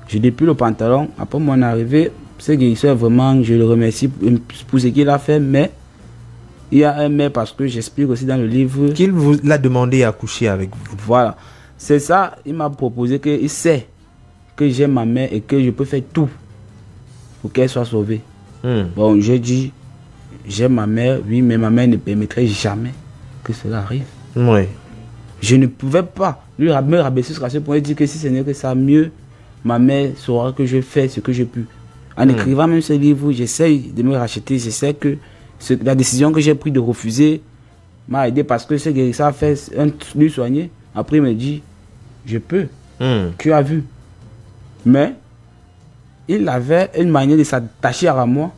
Je déplie le pantalon. Après mon arrivée, ce guérisseur, vraiment, je le remercie pour ce qu'il a fait, mais il y a un mais parce que j'explique aussi dans le livre qu'il vous l'a demandé à coucher avec vous. Voilà, c'est ça. Il m'a proposé qu'il sait que j'aime ma mère et que je peux faire tout pour qu'elle soit sauvée. Bon, j'ai dit j'aime ma mère, oui, mais ma mère ne permettrait jamais que cela arrive. Je ne pouvais pas lui me rabaisser sur ce point et dire que si ce n'est que ça, mieux ma mère saura que je fais ce que j'ai pu. En écrivant même ce livre, j'essaye de me racheter. Je sais que la décision que j'ai prise de refuser m'a aidé parce que ce guérisseur a fait lui soigner. Après, il me dit, je peux. Tu as vu. Mais il avait une manière de s'attacher à moi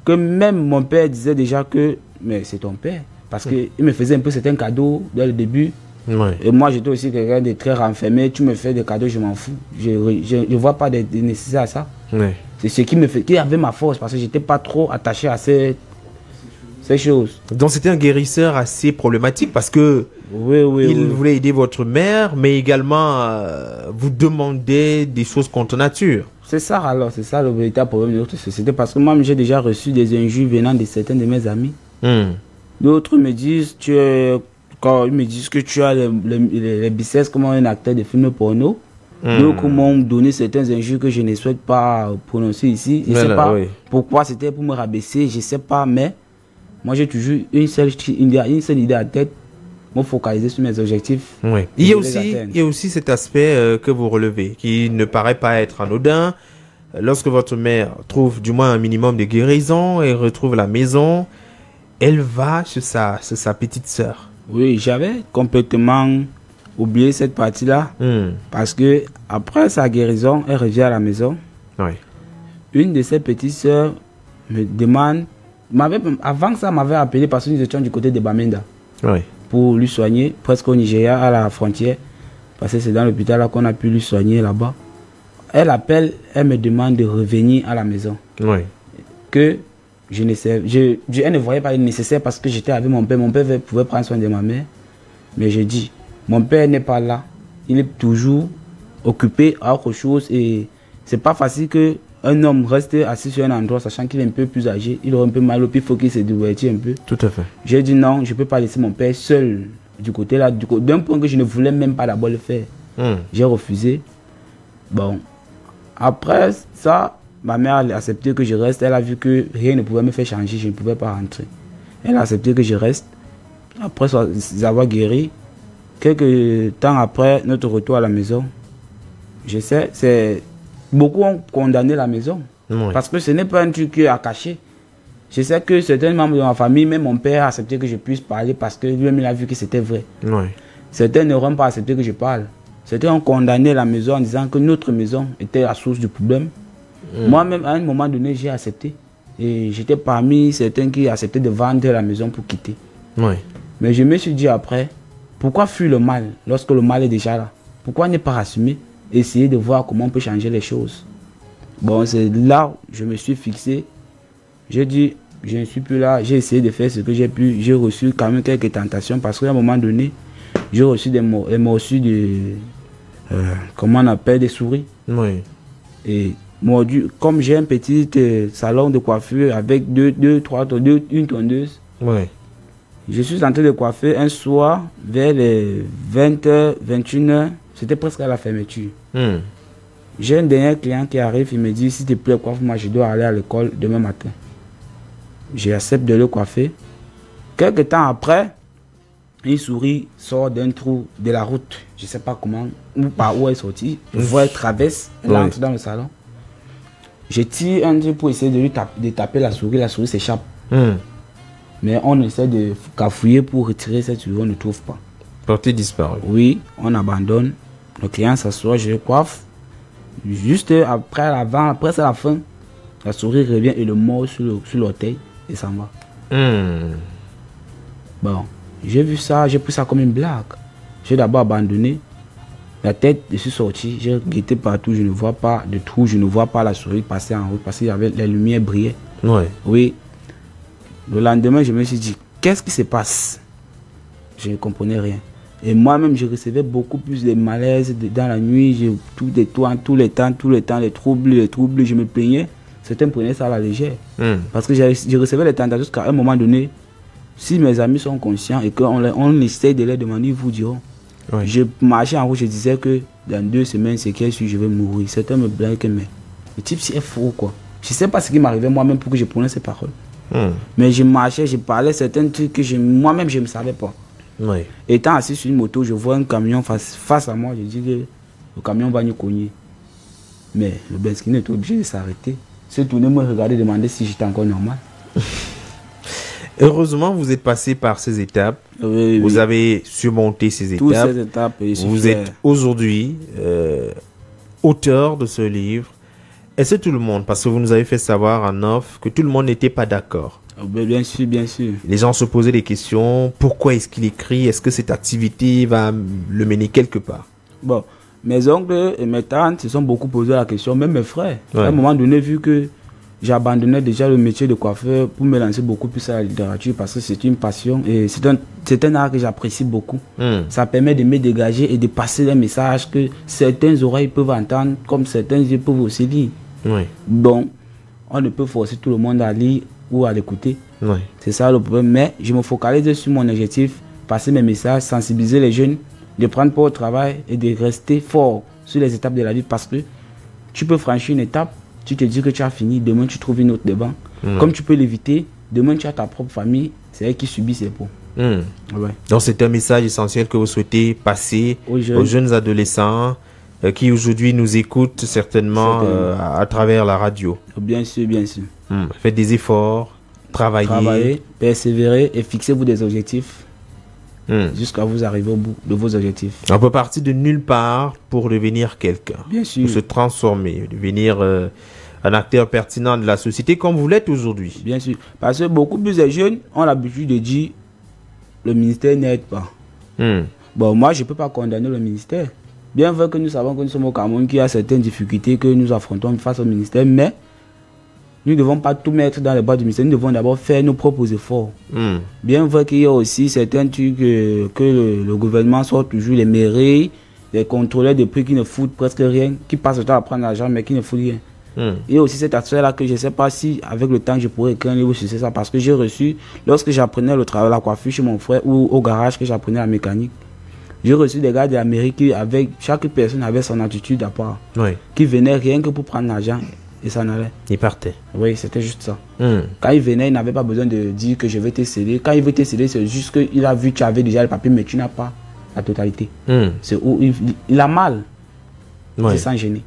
que même mon père disait déjà que mais c'est ton père. Parce qu'il me faisait un peu certains cadeaux dès le début. Et moi, j'étais aussi quelqu'un de très renfermé. Tu me fais des cadeaux, je m'en fous. Je ne vois pas de nécessité à ça. C'est ce qui me fait, qui avait ma force parce que je n'étais pas trop attaché à ces choses. Donc c'était un guérisseur assez problématique parce que il voulait aider votre mère, mais également vous demandait des choses contre nature. C'est ça alors, c'est ça le véritable problème de notre société parce que moi j'ai déjà reçu des injures venant de certains de mes amis. D'autres me disent quand ils me disent que tu as les biceps comme un acteur de film porno. D'autres m'ont donné certains injures que je ne souhaite pas prononcer ici. Je ne sais pas pourquoi c'était pour me rabaisser, je ne sais pas, mais moi j'ai toujours une seule idée à la tête, me focaliser sur mes objectifs. Il y a aussi cet aspect que vous relevez, qui ne paraît pas être anodin. Lorsque votre mère trouve du moins un minimum de guérison et retrouve la maison, elle va chez sa petite sœur. Oui, j'avais complètement oublié cette partie-là. Parce que après sa guérison, elle revient à la maison. Une de ses petites sœurs me demande, avant ça, m'avait appelé parce que nous étions du côté de Bamenda. Pour lui soigner, presque au Nigeria, à la frontière. Parce que c'est dans l'hôpital là qu'on a pu lui soigner là-bas. Elle appelle, elle me demande de revenir à la maison. Que je ne sais, elle ne voyait pas le nécessaire parce que j'étais avec mon père. Mon père pouvait prendre soin de ma mère. Mais je dis, mon père n'est pas là. Il est toujours occupé à autre chose. Et c'est pas facile qu'un homme reste assis sur un endroit, sachant qu'il est un peu plus âgé. Il aura un peu mal au pied, il faut qu'il se divertisse un peu. Tout à fait. J'ai dit non, je ne peux pas laisser mon père seul du côté là. D'un point que je ne voulais même pas d'abord le faire. J'ai refusé. Bon. Après ça, ma mère a accepté que je reste. Elle a vu que rien ne pouvait me faire changer. Je ne pouvais pas rentrer. Elle a accepté que je reste. Après avoir guéri, quelques temps après notre retour à la maison, je sais, beaucoup ont condamné la maison. Parce que ce n'est pas un truc à cacher. Je sais que certains membres de ma famille, même mon père, a accepté que je puisse parler parce que lui-même il a vu que c'était vrai. Certains n'auront pas accepté que je parle. Certains ont condamné la maison en disant que notre maison était la source du problème. Moi-même, à un moment donné, j'ai accepté. Et j'étais parmi certains qui acceptaient de vendre la maison pour quitter. Mais je me suis dit après, pourquoi fuir le mal lorsque le mal est déjà là? Pourquoi ne pas assumer, essayer de voir comment on peut changer les choses? Bon, c'est là où je me suis fixé. J'ai dit, je ne suis plus là. J'ai essayé de faire ce que j'ai pu. J'ai reçu quand même quelques tentations parce qu'à un moment donné, j'ai reçu des morsures de... comment on appelle, des souris. Et mordu, comme j'ai un petit salon de coiffure avec une tondeuse. Je suis en train de coiffer un soir vers les 20h, 21h. C'était presque à la fermeture. J'ai un dernier client qui arrive, il me dit, s'il te plaît, coiffe-moi, je dois aller à l'école demain matin. J'accepte de le coiffer. Quelques temps après, une souris sort d'un trou de la route. Je ne sais pas comment ou par où elle est sortie. Je vois, elle traverse, elle entre dans le salon. Je tire un truc pour essayer de taper la souris s'échappe. Mais on essaie de cafouiller pour retirer cette souris, on ne trouve pas. Portée disparue. Oui, on abandonne. Le client s'assoit, je le coiffe. Juste après la fin, la souris revient et le mord sur l'orteil et s'en va. Bon, j'ai vu ça, j'ai pris ça comme une blague. J'ai d'abord abandonné. La tête, je suis sorti, j'ai guetté partout, je ne vois pas de trou, je ne vois pas la souris passer en route parce qu'il y avait la lumière brillait. Oui. Le lendemain, je me suis dit, qu'est-ce qui se passe? Je ne comprenais rien. Et moi-même, je recevais beaucoup plus de malaise dans la nuit, tout le temps, les troubles, je me plaignais. Certains prenaient ça à la légère. Parce que je recevais les tentations jusqu'à un moment donné, si mes amis sont conscients et qu'on essaie de les demander, ils vous diront. Je marchais en route, je disais que dans 2 semaines, c'est qu'elle suit, je vais mourir. Certains me blaguent, mais le type, c'est faux, quoi. Je ne sais pas ce qui m'arrivait moi-même pour que je prenais ces paroles. Mais je marchais, je parlais certains trucs que moi-même, je ne savais pas. Étant assis sur une moto, je vois un camion face à moi, je dis que le camion va nous cogner. Mais le Benskine est obligé de s'arrêter. Se tourner, me regarder, demander si j'étais encore normal. Heureusement, vous êtes passé par ces étapes. Vous avez surmonté ces étapes. Toutes ces étapes. Vous êtes aujourd'hui auteur de ce livre. Est-ce que tout le monde, parce que vous nous avez fait savoir en off que tout le monde n'était pas d'accord? Bien sûr, bien sûr. Les gens se posaient des questions. Pourquoi est-ce qu'il écrit? Est-ce que cette activité va le mener quelque part? Bon, mes oncles et mes tantes se sont beaucoup posé la question, même mes frères. À un moment donné, vu que j'abandonnais déjà le métier de coiffeur pour me lancer beaucoup plus à la littérature parce que c'est une passion et c'est un art que j'apprécie beaucoup. Ça permet de me dégager et de passer des messages que certaines oreilles peuvent entendre comme certains yeux peuvent aussi lire. Bon, on ne peut forcer tout le monde à lire ou à l'écouter. C'est ça le problème. Mais je me focalise sur mon objectif, passer mes messages, sensibiliser les jeunes, de prendre part au travail et de rester fort sur les étapes de la vie parce que tu peux franchir une étape, tu te dis que tu as fini, demain tu trouves une autre devant. Comme tu peux l'éviter, demain tu as ta propre famille, c'est elle qui subit ses pots. Donc c'est un message essentiel que vous souhaitez passer aux jeunes adolescents qui aujourd'hui nous écoutent certainement à travers la radio. Bien sûr, bien sûr. Faites des efforts, travaillez, persévérer et fixez-vous des objectifs jusqu'à vous arriver au bout de vos objectifs. On peut partir de nulle part pour devenir quelqu'un. Bien sûr. Pour se transformer, devenir un acteur pertinent de la société comme vous l'êtes aujourd'hui. Bien sûr. Parce que beaucoup plus de jeunes ont l'habitude de dire le ministère n'aide pas. Bon, moi, je ne peux pas condamner le ministère. Bien vrai que nous savons que nous sommes au Cameroun, qu'il y a certaines difficultés que nous affrontons face au ministère, mais nous ne devons pas tout mettre dans les bras du ministère, nous devons d'abord faire nos propres efforts. Bien vrai qu'il y a aussi certains trucs que le gouvernement sort toujours, les mairies, les contrôleurs de prix qui ne foutent presque rien, qui passent le temps à prendre l'argent mais qui ne foutent rien. Il y a aussi cet aspect-là que je ne sais pas si avec le temps je pourrais écrire un livre sur ça, parce que j'ai reçu, lorsque j'apprenais le travail, la coiffure chez mon frère ou au garage que j'apprenais la mécanique, j'ai reçu des gars d'Amérique qui, avec chaque personne avait son attitude à part, qui venaient rien que pour prendre l'argent et s'en allait. Il partait. Oui, c'était juste ça. Quand il venait, il n'avait pas besoin de dire que je vais te céder. Quand il veut te céder, c'est juste qu'il a vu que tu avais déjà le papier, mais tu n'as pas la totalité. C'est où il a mal. C'est sans gêner.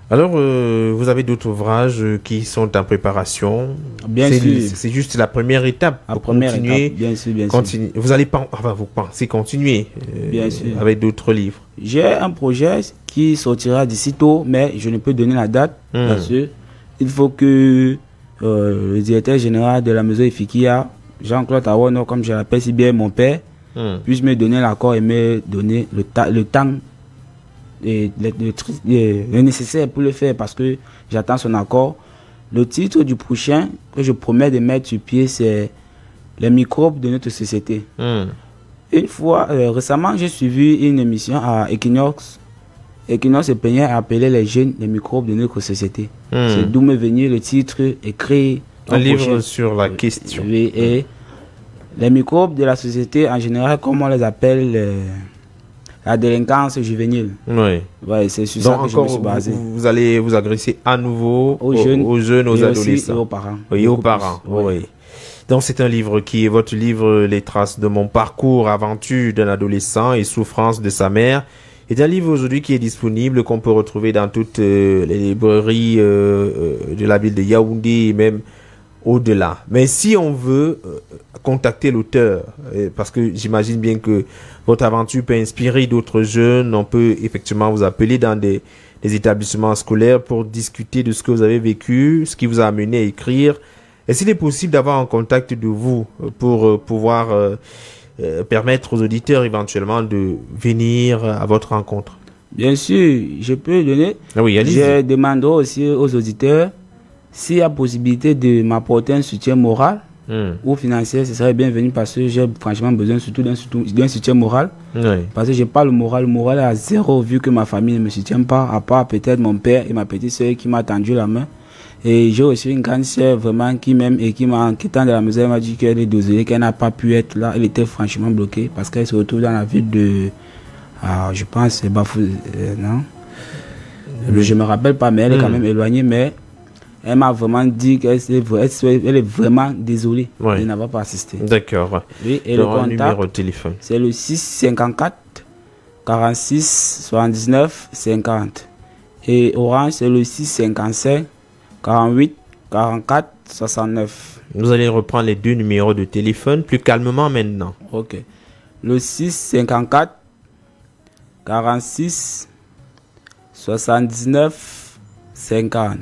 Alors, vous avez d'autres ouvrages qui sont en préparation. Bien sûr. C'est juste la première étape. La première étape, bien sûr, bien sûr. Vous allez pas, enfin, vous pensez continuer bien sûr. Avec d'autres livres. J'ai un projet qui sortira d'ici tôt, mais je ne peux donner la date parce que il faut que le directeur général de la maison Ifikia, Jean-Claude Awono, comme je l'appelle si bien mon père, puisse me donner l'accord et me donner le temps et le nécessaire pour le faire parce que j'attends son accord. Le titre du prochain que je promets de mettre sur pied, c'est les microbes de notre société. Une fois, récemment, j'ai suivi une émission à Equinox. Equinox se plaignait à appeler les jeunes les microbes de notre société. C'est d'où me venait le titre écrit. Un livre sur la question. Et les microbes de la société en général, comme on les appelle, la délinquance juvénile. C'est sur ça que je me suis basé. Vous allez vous agresser à nouveau aux jeunes, aux adolescents. Et aux parents. Et aux parents. Donc c'est un livre qui est votre livre, Les traces de mon parcours, aventure d'un adolescent et souffrance de sa mère. C'est un livre aujourd'hui qui est disponible, qu'on peut retrouver dans toutes les librairies de la ville de Yaoundé et même au-delà. Mais si on veut contacter l'auteur, parce que j'imagine bien que votre aventure peut inspirer d'autres jeunes, on peut effectivement vous appeler dans des établissements scolaires pour discuter de ce que vous avez vécu, ce qui vous a amené à écrire. Est-ce qu'il est possible d'avoir un contact de vous pour pouvoir permettre aux auditeurs éventuellement de venir à votre rencontre? Bien sûr, je peux donner. Ah oui, allez-y. Je demanderai aussi aux auditeurs s'il y a possibilité de m'apporter un soutien moral ou financier, ce serait bienvenu parce que j'ai franchement besoin surtout d'un soutien moral. Oui. Parce que j'ai pas le moral est à zéro vu que ma famille ne me soutient pas, à part peut-être mon père et ma petite soeur qui m'a tendu la main. Et j'ai aussi une grande soeur vraiment qui m'aime et qui m'a quittant de la maison, elle m'a dit qu'elle est désolée, qu'elle n'a pas pu être là. Elle était franchement bloquée parce qu'elle se retrouve dans la ville de... je pense c'est Bafou... non je me rappelle pas, mais elle est quand même éloignée, mais elle m'a vraiment dit qu'elle est vraiment désolée de n'avoir pas assisté. D'accord. Oui, et le contact, numéro de téléphone, c'est le 654 46 79 50. Et Orange, c'est le 655 48 44 69. Vous allez reprendre les deux numéros de téléphone plus calmement maintenant. Ok. Le 654 46 79 50.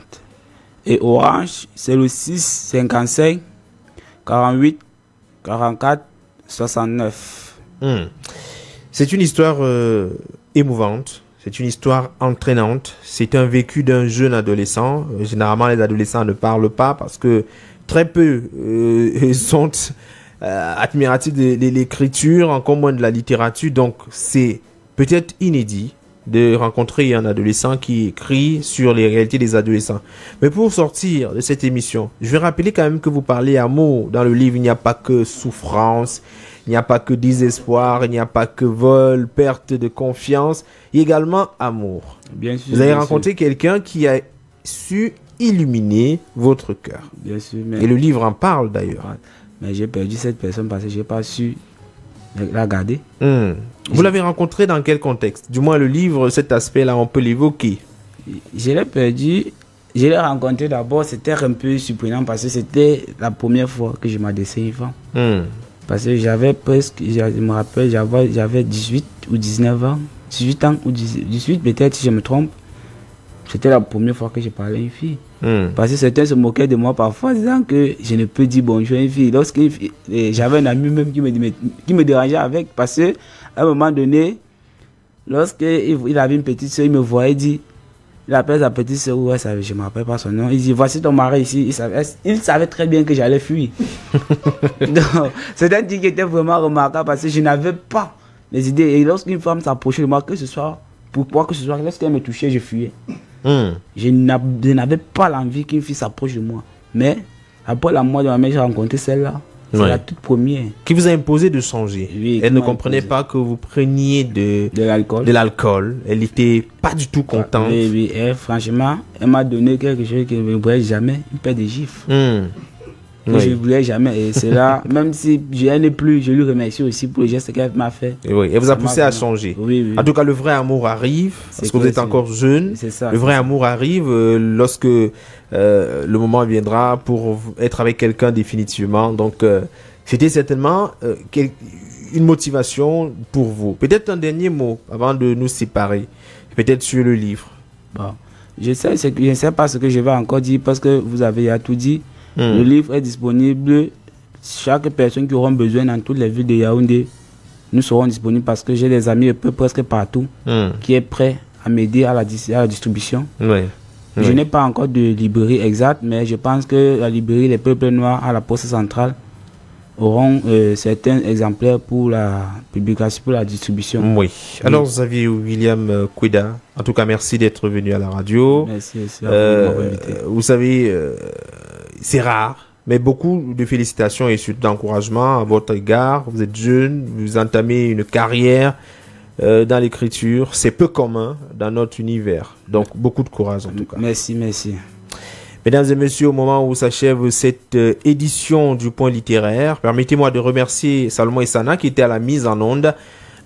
Et Orange, c'est le 655 48 44 69. C'est une histoire émouvante. C'est une histoire entraînante. C'est un vécu d'un jeune adolescent. Généralement, les adolescents ne parlent pas parce que très peu sont admiratifs de l'écriture, encore moins de la littérature. Donc, c'est peut-être inédit de rencontrer un adolescent qui écrit sur les réalités des adolescents. Mais pour sortir de cette émission, je vais rappeler quand même que vous parlez amour. Dans le livre, il n'y a pas que souffrance. Il n'y a pas que désespoir, il n'y a pas que vol, perte de confiance, il y a également amour. Bien sûr, vous avez rencontré quelqu'un qui a su illuminer votre cœur. Bien sûr. Et le livre en parle d'ailleurs. Mais j'ai perdu cette personne parce que je n'ai pas su la garder. Vous l'avez rencontré dans quel contexte? Du moins le livre, cet aspect-là, on peut l'évoquer. Je l'ai perdu. Je l'ai rencontré d'abord, c'était un peu surprenant parce que c'était la première fois que je m'adressais à une femme. Parce que j'avais presque, je me rappelle, j'avais 18 ou 19 ans. 18 ans ou 18 peut-être si je me trompe. C'était la première fois que j'ai parlé à une fille. Parce que certains se moquaient de moi parfois disant que je ne peux dire bonjour à une fille. J'avais un ami même qui me dérangeait avec. Parce qu'à un moment donné, lorsqu'il avait une petite soeur, il me voyait dire, il appelle sa petite soeur, je ne me rappelle pas son nom. Il dit, voici ton mari ici. Il savait très bien que j'allais fuir. Donc, c'est un truc qui était vraiment remarquable parce que je n'avais pas les idées. Et lorsqu'une femme s'approchait de moi, que ce soit, pourquoi que ce soit, lorsqu'elle me touchait, je fuyais. Je n'avais pas l'envie qu'une fille s'approche de moi. Mais après la mort de ma mère, j'ai rencontré celle-là. C'est la toute première. Qui vous a imposé de changer. Oui, elle ne comprenait pas que vous preniez de l'alcool. Elle n'était pas du tout contente. Oui, franchement, elle m'a donné quelque chose que je ne voulais jamais, une paire de gifles. Que je ne voulais jamais. Et c'est là, même si je n'en ai plus, je lui remercie aussi pour le geste qu'elle m'a fait. Et elle vous a poussé à changer. Oui. En tout cas, le vrai amour arrive, parce que vous êtes encore jeune. C'est ça. Le vrai amour arrive lorsque le moment viendra pour être avec quelqu'un définitivement. Donc, c'était certainement une motivation pour vous. Peut-être un dernier mot avant de nous séparer. Peut-être sur le livre. Bon. Je ne sais pas ce que je vais encore dire parce que vous avez tout dit. Le livre est disponible. Chaque personne qui aura besoin dans toutes les villes de Yaoundé, nous serons disponibles parce que j'ai des amis presque partout qui est prêt à m'aider à la distribution. Je n'ai pas encore de librairie exacte, mais je pense que la librairie Les Peuples Noirs à la Poste Centrale auront certains exemplaires pour la publication, pour la distribution. Oui. Alors, Xavier William Kweda, en tout cas, merci d'être venu à la radio. Merci à vous de m'avoir invité. Vous savez, c'est rare, mais beaucoup de félicitations et surtout d'encouragement à votre égard. Vous êtes jeune, vous entamez une carrière dans l'écriture. C'est peu commun dans notre univers. Donc, beaucoup de courage en tout cas. Merci. Mesdames et messieurs, au moment où s'achève cette édition du Point littéraire, permettez-moi de remercier Salomon Essana qui était à la mise en onde.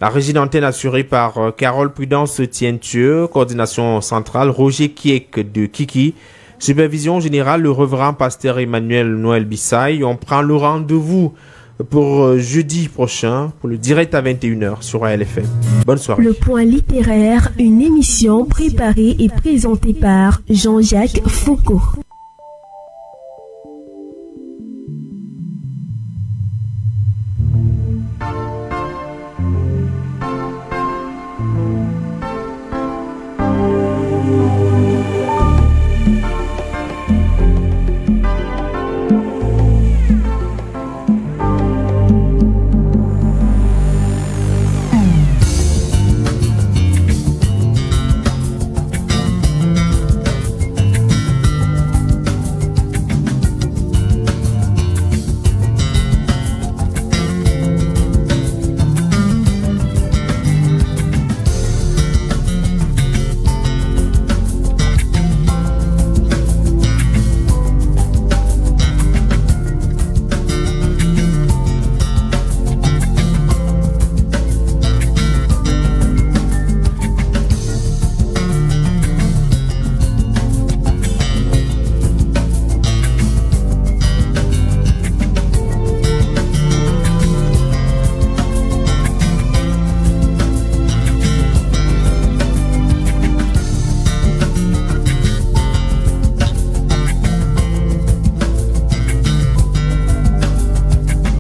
La régie d'antenne assurée par Carole Prudence Tientieux, coordination centrale Roger Kiek de Kiki, supervision générale le reverend pasteur Emmanuel Noël Bissaï. On prend le rendez-vous pour jeudi prochain pour le direct à 21h sur ALFM. Bonne soirée. Le Point littéraire, une émission préparée et présentée par Jean-Jacques Foucault.